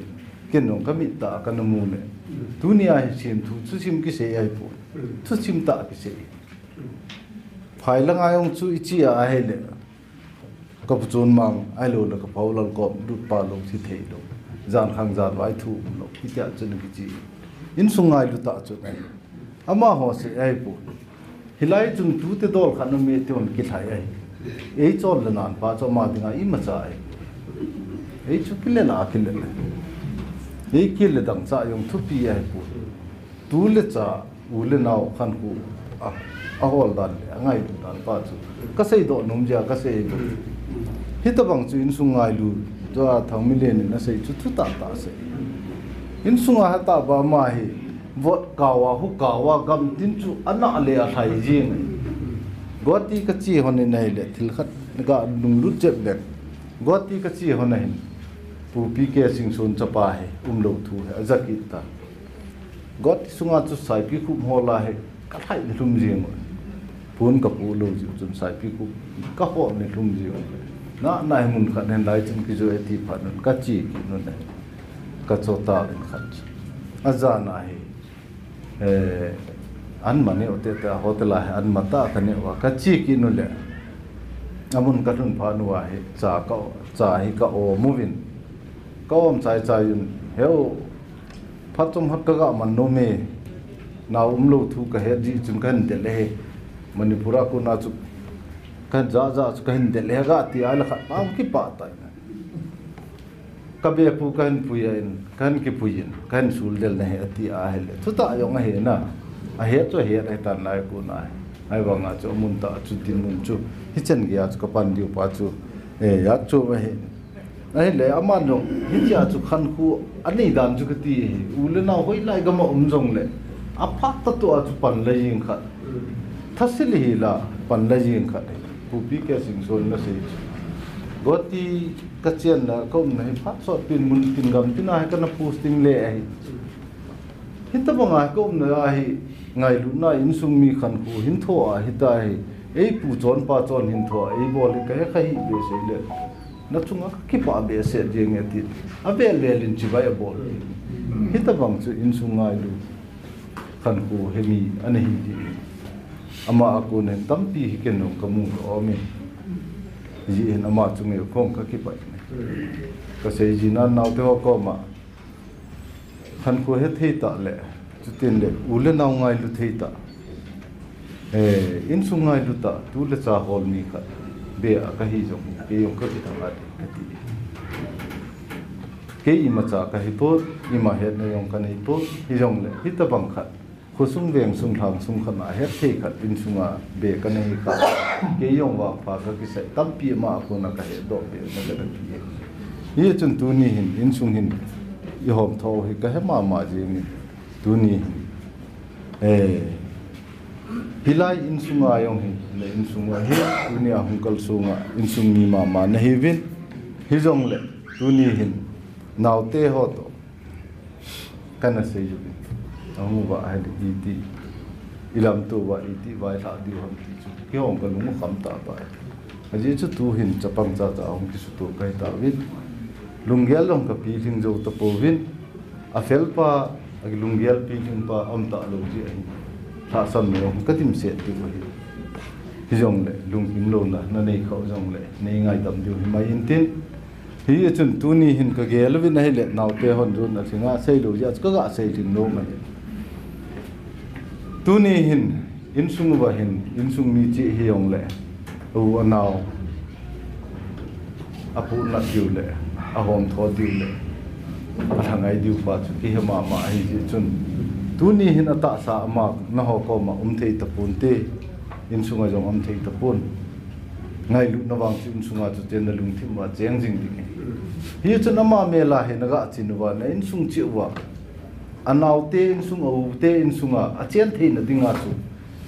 ken nong ka mi ta kana mu ne tu ni ai sim thu chu sim ki sei ai pu chu sim ta ki sei phai la nga yong chu ichi a he le ka chun mang ai lo la ka phau lal ko du pa lo si thei lo jan khang jan wai thu lo ki ta chun ki chi in sungai lu ta chu ne ama ho se ai pu hilai chung tu te dol khan me te on ki thai ai ei chol la nan pa cho ma dinga I ma cha ai ei chu ki le la ki le ei ki le dang cha yong thu pi ai pu tu le cha u le nau khan ku a hol dan le ngai du dan pa chu ka sei do num ja ka sei hita bang chu in sungai lu to thang mi le na sei chu thu ta ta sei in sunga ha ta ba ma hi vot kawa hu kawa gam tin chu ana le a thai jing goti ka chi hon nei le thil khat ga lung lu chep le goti ka chi hon nei pu pi ke sing sun chapa he lo thu he azakita got sunga chu sai pi khu hola he ka thai ni lum jing pun ka pu lo ju chun sai pi khu ka ho ni lum jing na nai mun khan hen lai chun ki jo eti phan ka chi ki nun ne ka chota in khan azana he an mane ote ta hotela he an mata kane wa ka chi ki nu le amun ka thun pha nu wa he cha hi ka o movin ka om chai chai yun heu phatum hat ka ga man no me na lo thu ka he ji chun kan de le manipura ko na chu kan za chu kan de le ga ti ala kha pa ki pa ta ka be pu kan pu yin kan ki pu yin kan sul del ne ati a hele thu ta yo nga he na a he cho he ai tan lai ko na ai wa nga cho mun ta chu tin mun chu hi chen gi a chu ka pan diu pa chu ya chu ma he ai le ama no hi cha chu khan khu ani dan chu ka ti u le na hoi lai ga ma jong le a pha ta to a chu pan le yin kha thasil hi la pan le yin kha pu pi ke sing son na se goti ka chen na ko na hi pha so pin mun tin gam tin a ka na posting le ai hin ta ba ko na ai ngai lu na in sung mi khan khu hin tho a hi ta hi ei pu chon pa chon hin tho ei bol ka he khai be se le na chunga ki pa be se jeng ati a bel in chi ba bol hi ta bang chu in sung ngai lu khan khu he mi ani hi ti ama aku nen tampi hi ken no kamu o mi ji en ama chung e khong ka ki pa ka se ji na nau te ho ko ma khan khu he thei ta le chu tin le u le nau ngai lu thei ta in sung ngai lu ta tu le cha hol mi kha be a ka hi jong ke yong ka ti thang a ti ke I ma cha ka hi po I ma he na yong ka nei po hi jong le hi ta bang kha khu sung veng sung thang sung kha na he thei kha in sunga be ka nei kha ke yong wa pha ka ki sai tam pi ma ko na ka he do be na ka pi hi chun tu ni hin in sung hin I hom tho hi ka he ma ji ni tu ni hilai in sunga yong hi le in sunga he dunia hungkal sunga in sung ni ma na hi vin hi jong le tu ni hin naw te ho to kana se ju amu ba ha di ti ilam to ba iti ba tha di hom ti chu ki hom ka lu kham ta ba aji chu tu hin chapang cha cha hom ki su to kai ta vin lungyal long ka pi thing jo to po vin a fel pa ag lungyal pi thing pa am ta lo ji ai tha sam no ka tim se ti ko hi jong le lung kim lo na na nei kho jong le nei ngai dam du mai in tin hi chun tu ni hin ka gel vin ai le naw te hon ru na singa sei lo ja ka ga sei tin no ma tu ni hin in sung ba hin in sung mi chi hi yong le u anaw apu na diu le a hom tho diu le a thangai diu pa chu ki ma hi ji chun tu ni hin ata sa ma na ho ko ma thei ta pun te in sunga jong thei ta pun ngai lu na wang chu in sunga chu ten na lung thim wa cheng jing ding hi chu na ma me la he na ga chin wa na in sung chi wa anaw te in sung au te in sunga a chen thei na dinga chu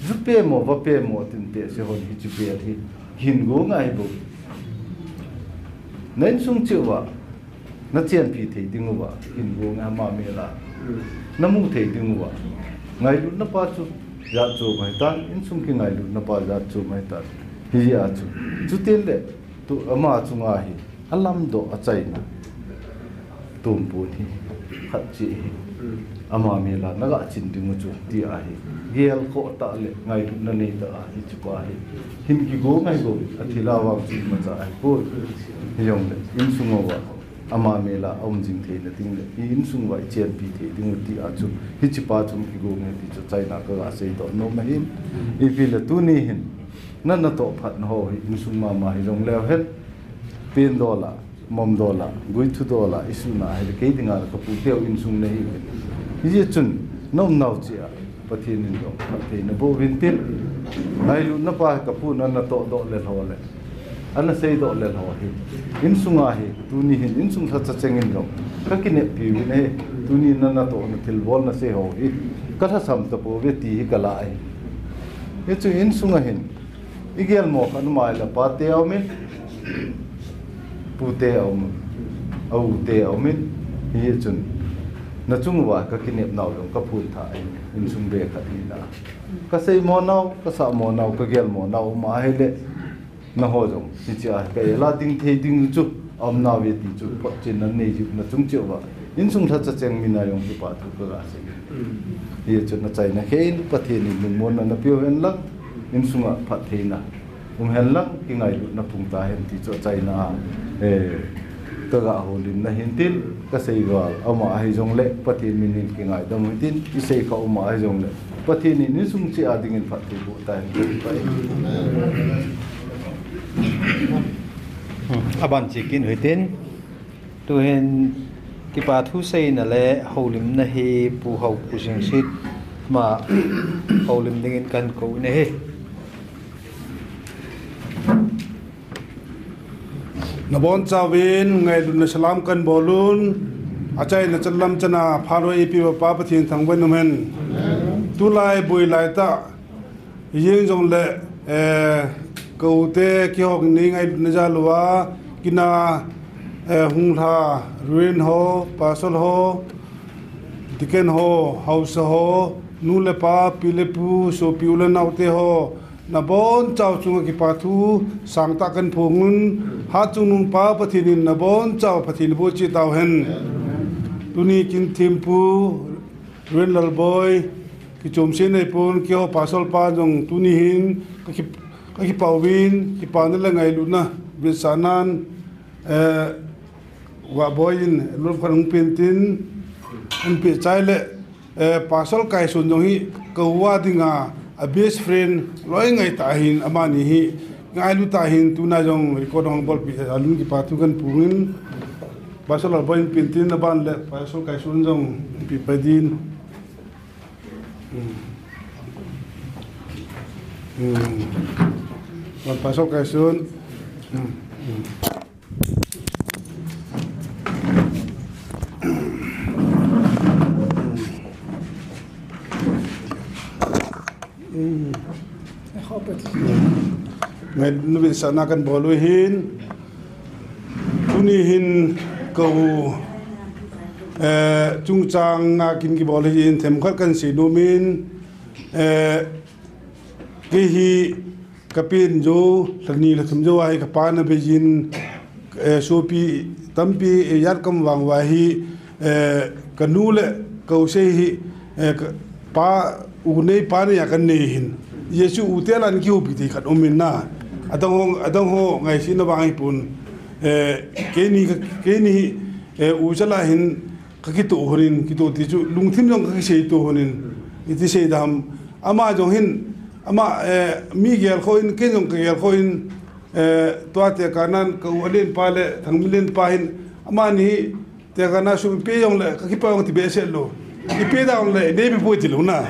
zu pe mo va pe mo tin te se hon hi chu pe thi hin go ngai bo na in sung chi wa na chen pi thei ding wa hin go nga ma me la namu thei ding wa ngai lu na pa chu ya chu mai tan in sung ki ngai lu na pa ya chu mai tan hi ya chu ten le tu ama chu nga hi alam do a chai na tum pu ni khat chi ama me la na ga chin ding chu ti a hi gel ko ta le ngai lu na nei ta a hi chu pa hi hin ki go ngai go a thila wa chu ma cha ai ko hi yong le in sung wa ama me la om jing the na ting le in sung wai chen pi the ding ti a chu hi chi pa chung ki go ngai ti chu chai na ka ga sei to no ma hin I pi le tu ni hin na na to phat no ho in sung ma hi rong le het pin dola mom dola gui thu dola isu na hai ke dinga ka pu teu in sung nei hi je chun nom nau chi a pathin in do pathin na bo vin tin nai lu na pa ka pu na na to do le ho le ana sei do le ho hi in sunga hi tu ni hin in sung tha cha cheng in ro ka ki ne pi ne tu ni na na to na thil bol na se ho hi ka tha sam ta po ve ti hi kala ai ye chu in sunga hin igel mo kan mai la pa te au min pu te au au te au min hi chun na chung wa ka kinep naw long ka phun tha in sum be khatina ka sei mo naw ka sa mo naw ka gel mo naw ma hele na ho jong si cha ka la ding the ding chu am na ve ti chu pot chin na nei ju na chung chu wa in sung tha cha cheng min na yong ki pa thu ka ga se hi chu na chai na hein pathe ni min mon na pyo hen lak in sunga pathe na hen lak ki ngai lu na phung ta hen ti chu chai na ka ga holim na hintil ka sei ga ama ai jong le pathe min ni ki ngai dam tin i sei ka ama ai jong le pathe ni ni sung chi ading in pathe bu ta hen pai aban chikin huitin tu hen ki pa thu sei na le holim na hi pu hau pu sing sit ma holim dingin kan ko ne he nabon chawin ngai dun salam kan bolun achai na chalam chana pharo epi pa pathin thangbai numen tulai bui lai ta yeng jong le kaute ki hok ni ngai dun ja luwa kina hung tha ruin ho pasol ho tiken ho house ho nule pa pilepu so piule naute ho na bon chau chung ki pathu sangta kan phungun ha chung pa pathinin na bon chau pathin bo chi tau hen tuni kin thimpu ruin lal boy ki chom se nei pon ki ho pasol pa jong tuni hin ki pawin ki pan la ngai lu na bisanan wa boyin lol khan pintin an pe chaile pasal kai sun jong hi ko wa dinga a best friend loi ngai ta hin amani hi ngai lu ta hin tu na jong record hong bol pi alun ki patu kan pungin pasal boyin pintin na ban le pasal kai sun jong pi padin pasal kai sun ngai nubi sana kan bolu hin tuni hin ko chung chang nga kin ki bolu hin them khat kan si numin ki hi kapin jo lani la thum jo ai ka pa na bejin sopi tampi yar kam wang wa hi kanule ko se hi pa u nei pa ne ya kan nei hin yesu utelan ki upi ti khat umin na adang ho ngai sin na bangai pun ke ni u chala hin ka ki to horin ki to ti chu lungthim jong ka sei to honin iti sei dam ama jong hin ama mi gel khoin ke jong ke gel khoin to te kanan ka ulen pale thang milen pa hin ama ni te kana su pe jong le ka ki pa jong ti be se lo ki pe da jong le ne bi po ti lo na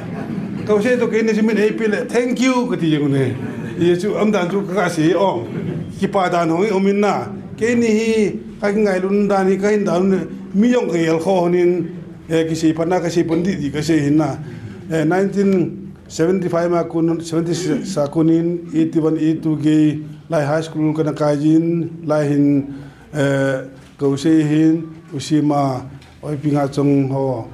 kau saya tu kini simin epil thank you kati yang ni yesu am dan tu kasi om kipa dan hoi omin na kini hi kai ngai lun dan hi kai dan mi yong ke yel kho nin kisi pana kasi pondi di kasi hinna 1975 ma kun 70 sakunin 81 itu ge lai high school kana kajin lai hin kau sei hin usima oi pinga chong ho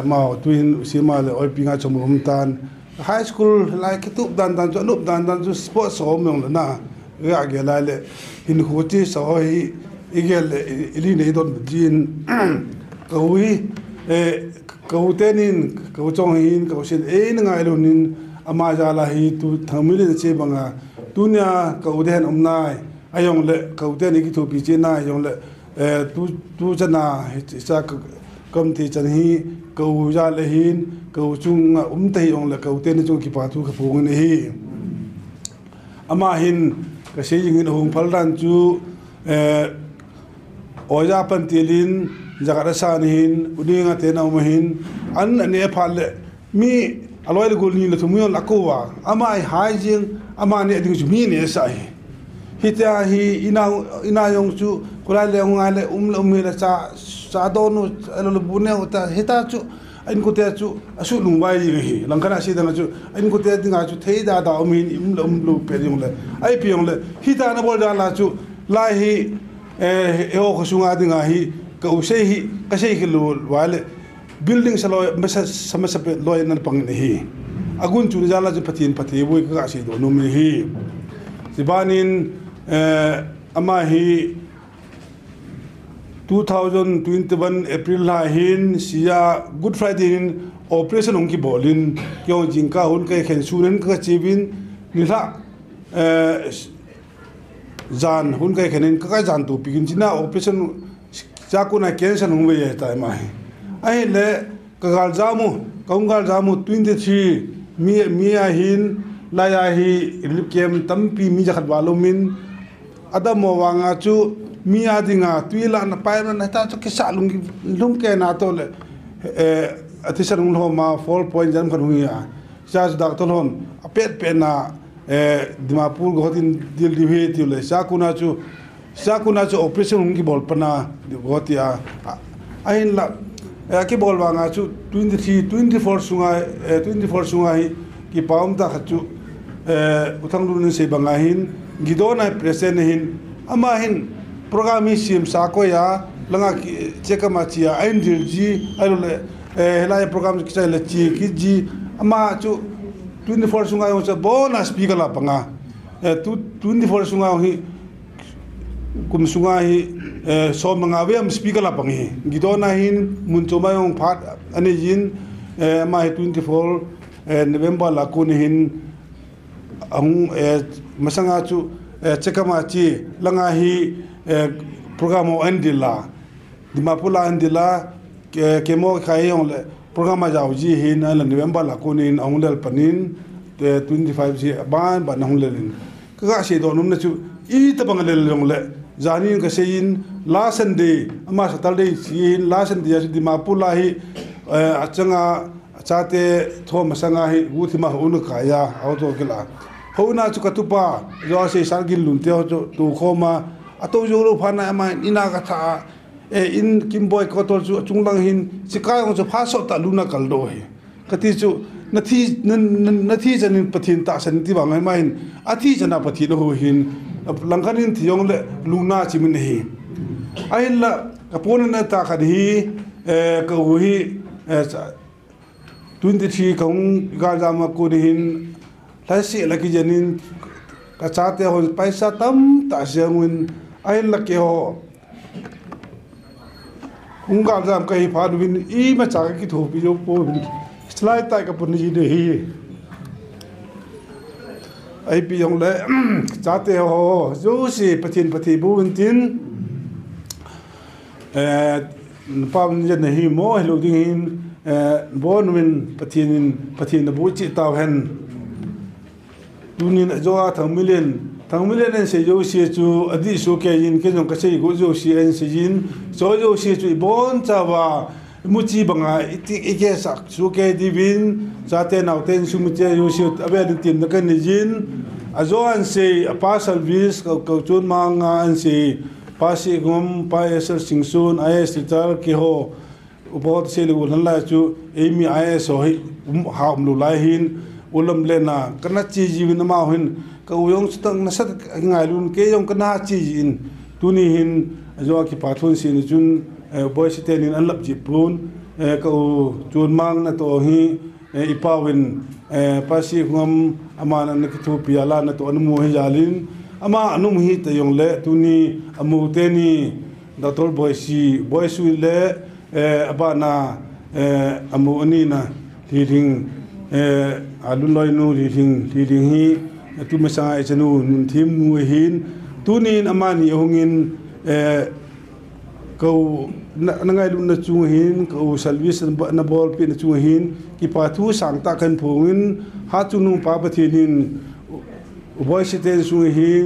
mau tuin sima le oi pinga chom tan high school like tup dan chu sports home yong na ga ge la le hin khoti so hi igel ili nei don jin kawi kawtenin kaw chong hin kaw sin ngai lunin ama ja la hi tu thamile che banga tunya kawden omnai ayong le kawten ki thu pi che na ayong le tu chana sa kam ti chan hi kau ja le hin kau chung te ong le kau te na chung ki pa thu ka phung ne hi ama hin ka se ying in hong phal ran chu oja pan tilin jagara san hin uninga te na ma hin an ne phal le mi aloi le gol ni le thumu la ko wa ama ai hai jing ama ne ding chu mi ne sai hita hi ina yong chu kulai le ngai le le la cha donu alo bune uta hita chu anh ko te chu asu lungwai hi langkana si dang chu anh ko te dinga chu thei da da min lu pe yong le ai pi yong le hita na bol da la chu lai hi ho ko sunga dinga hi ka usei hi ka sei hi lu wale building saloi masa sama sape loi nan pang ni hi agun chu jala ju pathin pathi boi ka si do num ni hi sibanin ama hi 2021 April la hin sia Good Friday in operation ong ki bolin kyo jingka hun kai khen sunen ka chibin ni la zan hun kai khenin ka zan tu pigin china operation jakuna cancer ong we ta mai ai le ka gal jamu kaung gal jamu 23 mi a hin la ya hi kem tampi mi jakhat walumin adamo wanga chu Mia dinga tuila na paira na ta ke sa lung ke na to le atisa lung ho ma 4 point jam kan huya sa da to hon apet pe na dimapur gotin dil dihe ti le sa kuna chu operation ngi bol pana gotia ain la ki bol wanga chu 24 sunga ki paum ta chu uthang lu se banga hin gidona present hin ama hin program sim sako ya langa chekama chia aindil ji alole helai program ki chai chi ki ji ama chu 24 sunga yo cha bonus speaker la panga 24 sunga hi kum sunga hi so manga we am speaker la pangi gidona hin mun choma yong phat ani jin ma 24 November la kun hin ang masanga chu chekama chi langa hi program andila dimapula andila kemo khayong le program jaw ji hin ala November la kunin angdal panin 25 ji ban ban hunglelin ka se do num na chu I ta bangalel long le jani ka sein la sunday ama saturday hin la sunday ya dimapula hi achanga chate thom sanga hi uthima unu kaya auto kila hona chu katupa jo se sargin lunte ho tu khoma ato joro phana ma ina ka tha in kimboy ko to chunglang hin sikai ong pha so ta luna kaldo he kati chu nathi janin pathin ta san ti bang mai hin athi jana pathin ho hin langkanin thiong le luna chimin hi ai la kapon na ta khad hi ko hi 23 kong gajama ko hin lasi laki janin ka chate ho paisa tam ta siangwin ai la ke ho ungal jam kai phad win I ma cha ki thopi jo po slide tai ka pun ji de hi ai pi yong le chate ho jo si pathin pathi bu win tin pam je ne hi mo lo ding hin bon win pathin bu chi taw hen tunin jo a thang million en se jo si chu adi so ke yin ke jong ka sei go jo si en se yin so jo si chu bon chawa muchi banga ike sak so ke divin chate naw ten sumite jo si abe tin na kan jin azo an se apa service ko chun manga an se pasi gom pa esel singsun is titar ki ho ubot se lu lan la chu emi is so ha lu lai hin ulam lena kana chi jiwin ma hin ka uyong stang na sat ngai lun ke yong kana chi in tuni hin zo ki pathun sin jun boy siten in anlap ji plun ka chun mang na to hi ipawin pasi ngam amana na ki thu piala na to anmu hi jalin ama anum hi te yong le tuni amu te ni dator boy su le abana amu ani na leading alun loi nu leading hi tu masa chanu nun thim nu hin tunin amani hongin ko nangai lun na chu hin ko service na bol pe na chu hin ki pathu sangta kan phongin ha chu nu pa pathinin voice te chu hin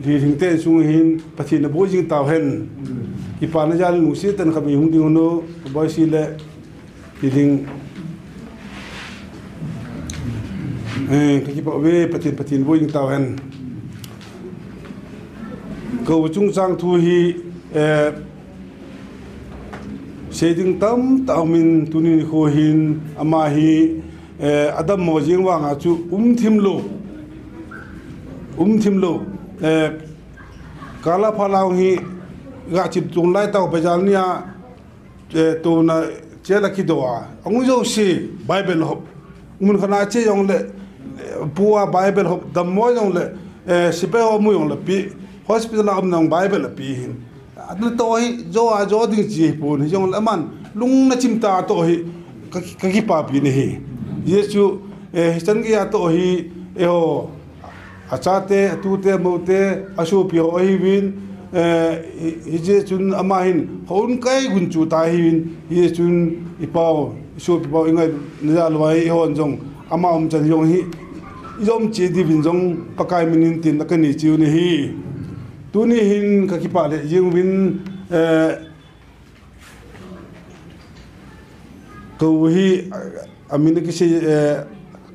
leading te chu hin pathin bo jing taw hen ki pa na jal nu se tan khabi hung ding no voice le leading ki pa we patin bo jing taw hen ko chung sang thu hi seding tam taumin tunin kho hin ama hi adam mo jing wa nga chu thim lo kala phalau hi gạ chìm tung lại tàu bây giờ nia tu na chế là cái đồ ông dâu si Bible học muốn khana chế ông lệ bùa Bible học đầm môi ông lệ sempeh học mui ông lệ pi hospital ông nong Bible lệ pi hin nó tôi do tiếng gì buồn ông lệ man lung na chim ta tôi cái pa pi này Yesu chân kia tôi eo Chate Tute Mote Asopi Oivin Hijun Amahin Hon Kai Gunchu Tahin Hijun Ipao Sopi Pao Ingai Nalwai Honjong Amam Chan Yong Hi Yom Chi Divin Jong Pakai Minin Tin Nakani Chiu Ni Hi Tuni Hin Kakipale Ying Win Kau Hi Amin Kisi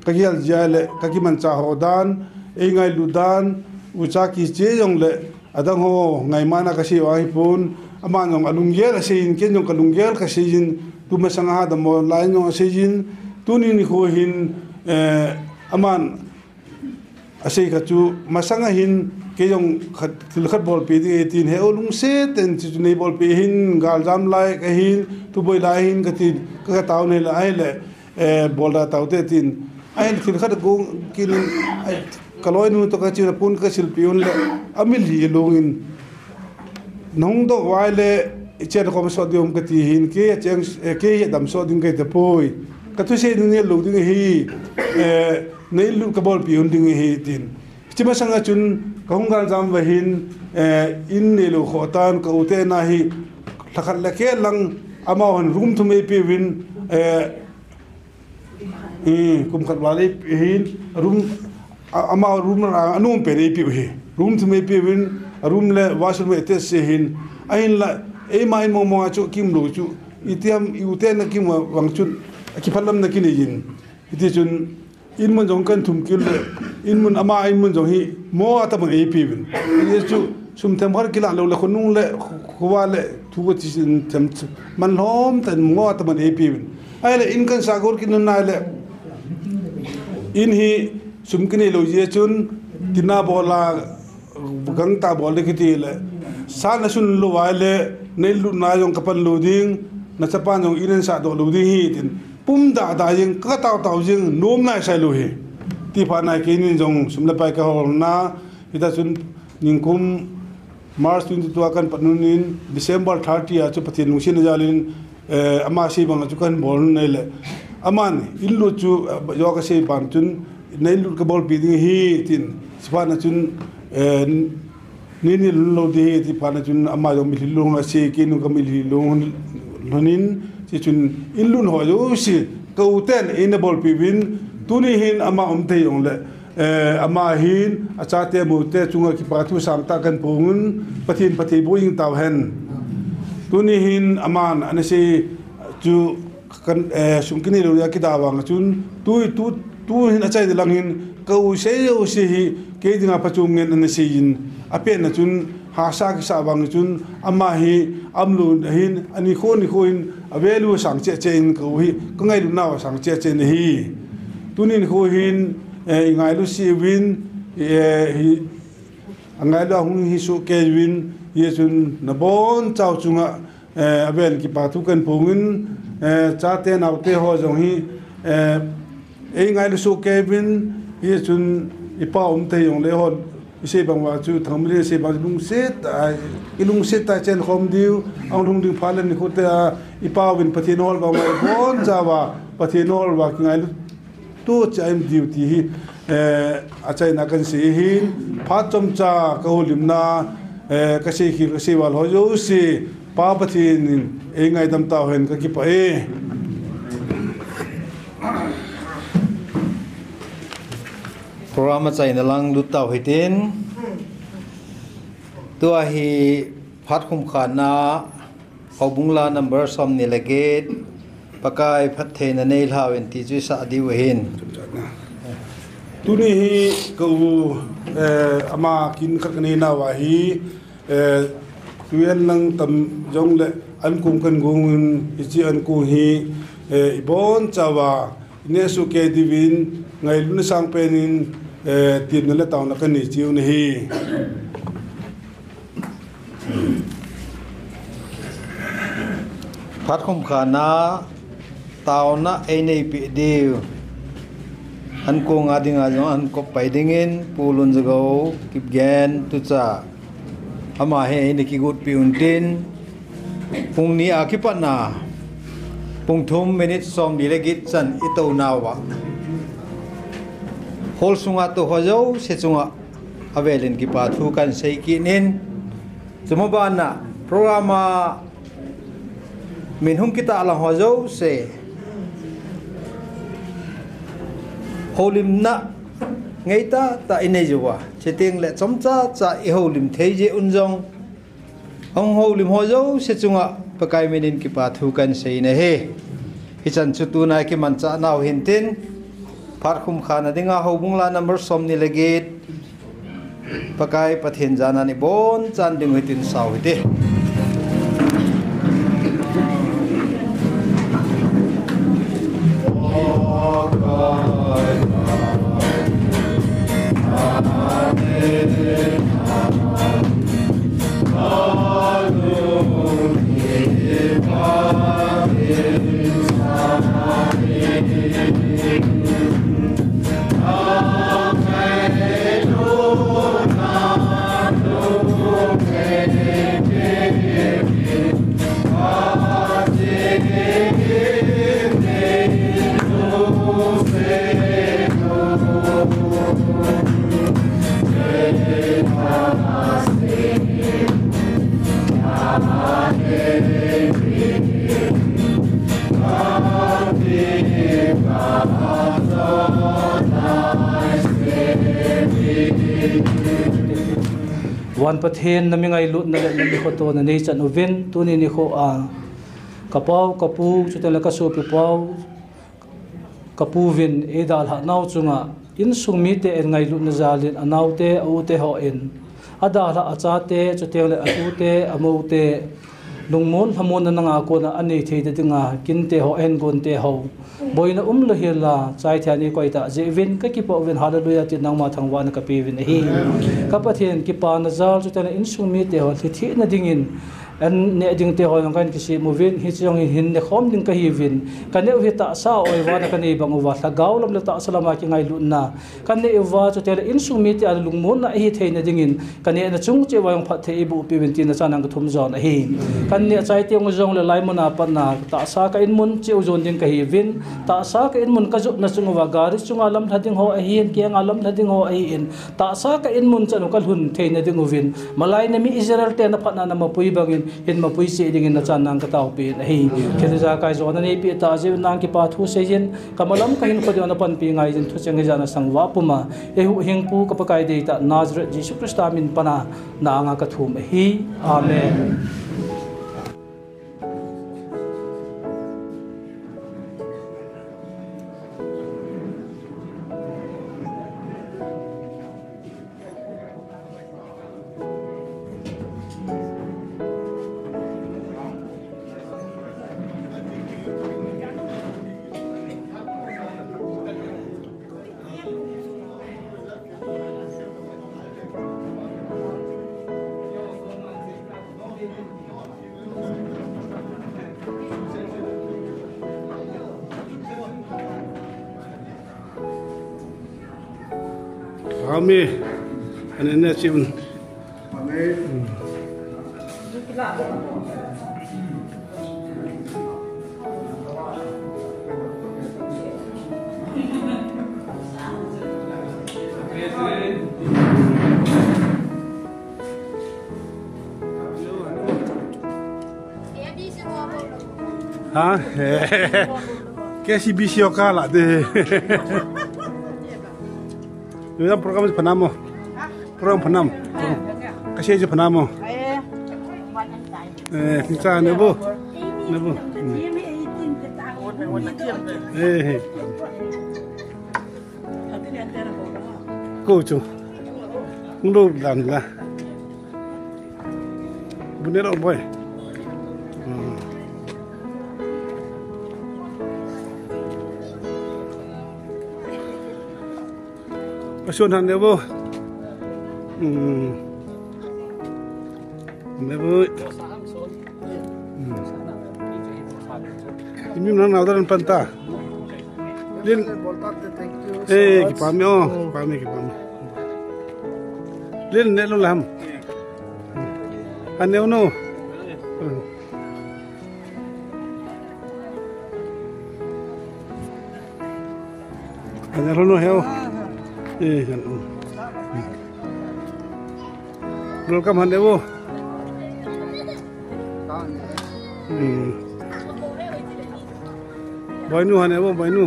Kakial Jale Kakiman Chahodan Ingai ludan uchaki che yong le adang ho ngai mana ka si wai pun aman yong alunggel asin ken yong kalunggel ka sin tu masanga da mo lain yong asin tuni ni ko hin aman asai ka chu masanga hin ke yong khat bol pe di tin he olung se ten chu nei bol pe hin gal jam lai ka hin tu boi lai hin ka tin ka taw ne la ai le bol da taw te tin ai khat go kin kaloi nu to ka chira pun ka silpiun le amil hi longin nong do wai le chen ko so diom ka ti hin ke cheng ke dam so ding ke te poi ka tu se ni lu ding hi nei lu ka bol piun ding hi tin chima sanga chun ka hungal jam wa hin in ne lu khotan ka ute na hi thakhat la ke lang ama hon room to me pe win kum khat wale hin room ama room anum pe pi hi room to me pe win room le washroom ete se hin ain la e mai mo mo chu kim lu chu itiam ute na kim wang chun ki phalam na kin yin iti chun in mun jong kan thum kil le in mun ama in mun jong hi mo ata mun e pi win ye chu sum them har kila lo le khonung le khwa le thu ko ti tem man hom tan mo ata mun e pi win ai le in kan sagor kin na le in hi sumkini lo ye chun tina bola gang ta bol de kiti le sa na sun lo wa le nei lu na yong kapan lo ding na chapan yong inen sa do lo ding hi tin pum da da yeng ka taw taw jing nom na sai lo hi ti pha na ke nin jong sumla pai ka hol na ita chun ningkum March 22 kan panunin December 30 a chu pathin nungsin jalin ama si bang chu kan bol nei le aman illu chu yo ka sei ban chun nei lu ka bol pi ding hi tin sipana chun ni lo de ti pana chun ama yo mi lu nga se ki nu ka mi lu lonin chi chun illu ho yo si ka uten in bol pi win tuni hin ama te yong le ama hin achate mu te chunga ki pa thu sam ta kan pungun pathin pathi boing taw hen tuni hin aman anase chu kan sumkini lo ya ki dawang chun tu hin achai de langin ko se yo se hi ke dinga pachung ngen an se yin apen na chun ha sa ki sa wang chun ama hi amlu hin ani khon hin avelu sang che chen ko hi ko ngai lu na sang che chen hi tunin ko hin ngai lu si win hi angai lu hung hi su ke win ye chun na bon chau chunga aben ki pa thu kan pungin Chate nau te ho jong hi ngai lu su ke win ye chun ipa te yong le hon ise bang wa chu thamri se bang lung set ilung set ta chen khom diu ang lung ding phalen ni khota ipa win pathinol ba ma bon jawa pathinol wa ngai lu to chaim diu ti hi achai na kan se hin pha chom cha ko limna ka se ki se wal ho yo se pa pathin ngai dam ta hen ka ki pa Program chạy na lang lut tàu hitin tua hi phat khum khana hobung la number som ni lage pakai phat the na nei lawen ti chu sa di hin tuni hi ko ama kin khakni na wa hi tuyen lang tam jong le an kum kan gung chi an ku hi ibon chawa ne su ke divin ngai lu sang penin tin na le taw na kan ni chiu ni hi พัดคมขานะตาวนะไอในปีเดียวอันกงอาดิงอาจงอันกบไปดิ่งินปูลุนจะเขากิบแกนตุจ่าอามาให้ในกิกุดปีอุนตินปุงนี้อาคิปันนาปุงทุ่มเมนิตซอมดีเลกิตสันอิโตนาวะโฮลสุงาตุฮะเจ้าเสจุงะอเวลินกิปาทูกันเซกินินสมบัตินะโปรแกรมมินหุมกิตาลังฮะเจ้าเซโฮลิมนะไงตาตาอินเนจวะเชติงเละจอมจ้าจะอิโฮลิมเทเจอุนจงองโฮลิมฮะเจ้าเสจุงะปะไกมินินกิปาทูกันเซนเฮฮิจันชุตูนายกิมันจ้านาวหินตินพาร์คุมขานาดิงาฮูบุงลานัมเบอร์สอมนิเลเกตปะไกปะเทนจานานิบอนจันดิงหิตินสาวหิติวันประเทศนั้นมีไงลุนั่นแหละมีคนตัวนั้นนี่จันอุเวนตัวนี้นี่เขากระเป๋ากระปูจุดนั้นแล้วก็สูบกระเป๋ากระปูวินเอดาลหักนาวจุงอ่ะอินสุงมีเตเอ็นไงลุนจาลินอนาวเตอูเตหอเอ็นอดาลอาจารย์เตจุดเตเลยอูเตอโมเตลุงมูลขโมยนั่งอากูนะอันนี้ที่จะดึงกินเตหอเอ็นกุนเตหอบอยนะละเฮลาใจแทนนี้ก็อิตาเจวินก็กิปอวินฮาเลลูยาติดนางมาทางวานกับปีวินฮีกับประเทศกิปานาซาลจุดนั้นอินสุงมีเตหอที่นั่นดิ่งินอันเนี่ยดิ่งเตหอยังกันกิสิมูวินฮิจงหินเนี่ยข้อมดิ่งก็ฮีวินกันเนี่ยวิตาซาโอยวานกันเนี่ยบังวัดละกาวลำละตาสลามากิไงลุนนากันเนี่ยว่าจุดนั้นอินสุงมีเตอลุงมูลนะฮีเทนดิ่งินกันเนี่ยนะจุงเจวยังพัดเทอิบุปีวินตินะจานังกทุ่มจอนฮีกันเนี่ยใจเตียงจงเลยไล่มุนาปนาตาซากันอินมุนเจ้าจนดิ่งก็ฮีวินตาซากันอินมุนก็จุนะจุงว่าการิจุงอาลัมทัดดิ่งหัวฮีนเกียงอาลัมทัดดิ่งหัวฮีนตาซากันอินมุนจันกันหุ่นเทนดิ่งวินมาไล่เนี่ยมีอิสราเอลเตนะพัดนานามาปุยบังอินเห็นมาปุยเสียดิ่งนะจานังกตาวปีนฮีเขตจากไกจวนนี่ปีตาเจวนางกิปาทุเซียนกำลังก็เห็นคนเดียวนับปีไงจนทุเจงจานะสังวาปุมาเอหุหิงปูกับปะไกเดตานาซเรตยิสุคริสต์อามินปนานางกทุมฮีอาเมนAmin. Anaknya cium. Amin. Hah? Kayak si bisio kalah deh. Ini program Panamo. Program Panam. Kasih aja Panamo. Kita nebu. Nebu. Kau tu. Nggak dan lah. Bener boy. Pasukan nebu. Nebu. Ini mana ada orang pantah. Lin. Kipami kipami. Lin nelo lam. Aneu no. Aneu no heo. Kan. Welcome handewo. Bainu handewo bainu.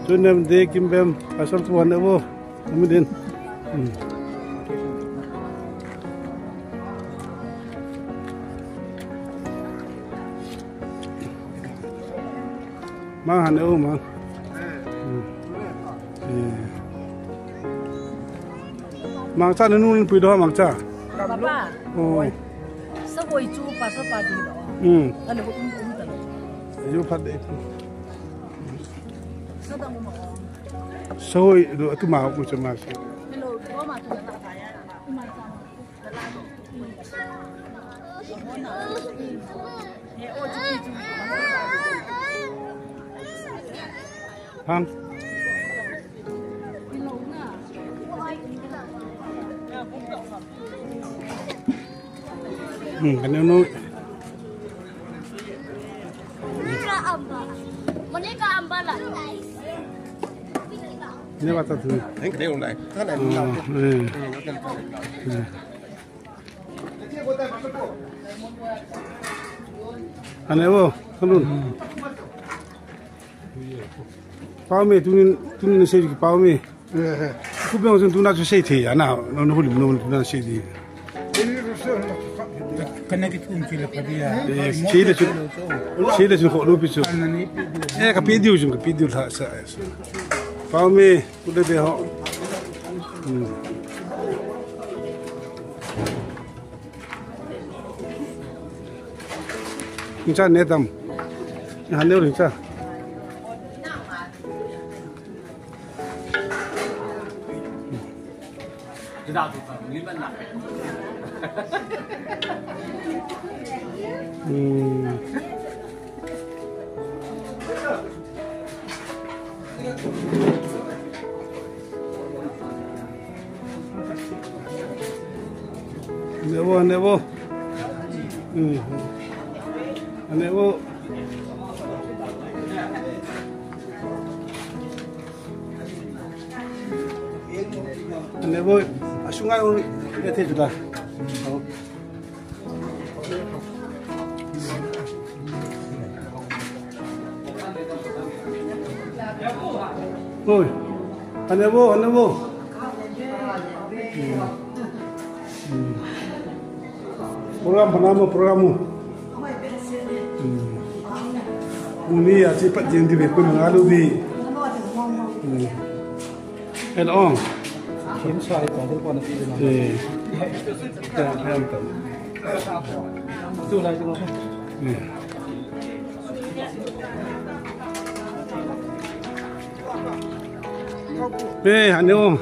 Tunam de kimbem asal tu handewo. Kemudian. Mang handewo mang. Mang cha nun pui do mang cha. Papa. Oh. Sa hoi chu pa sa pa di lo. Ano ko ta lo. Yo phat de. Sa ta mo ma. Sa hoi do tu ma ko cha ma. Hello, ko ma tu na ta ya. Ma cha. Da la do. He o chu chu. Ham. Kena no. Monica ambala. Ini apa tu? Anh cái điều này, cái này mình làm Anh em ơi, không luôn. Bao mì tu nên xây cái bao mì. Cứ bây giờ tu nào cho xây thì à nào, nó không được nó tu nào xây thì. Kena kita mungkin lepas dia. Xây là chúng họ luôn bị chụp. Cái video chúng cái video là sao? Bao mì, cứ để họ. Chúng ta nét tầm, hắn nêu được chưa? Nevo. Nevo. Nevo. Asungai ul lihat itu dah. Oi, anevo. Programmu. Ini ya cepat jadi betul mengalu di. And on. Kiếm xoay còn thế còn là gì nữa? Dù này chứ không? Ê, hẳn không?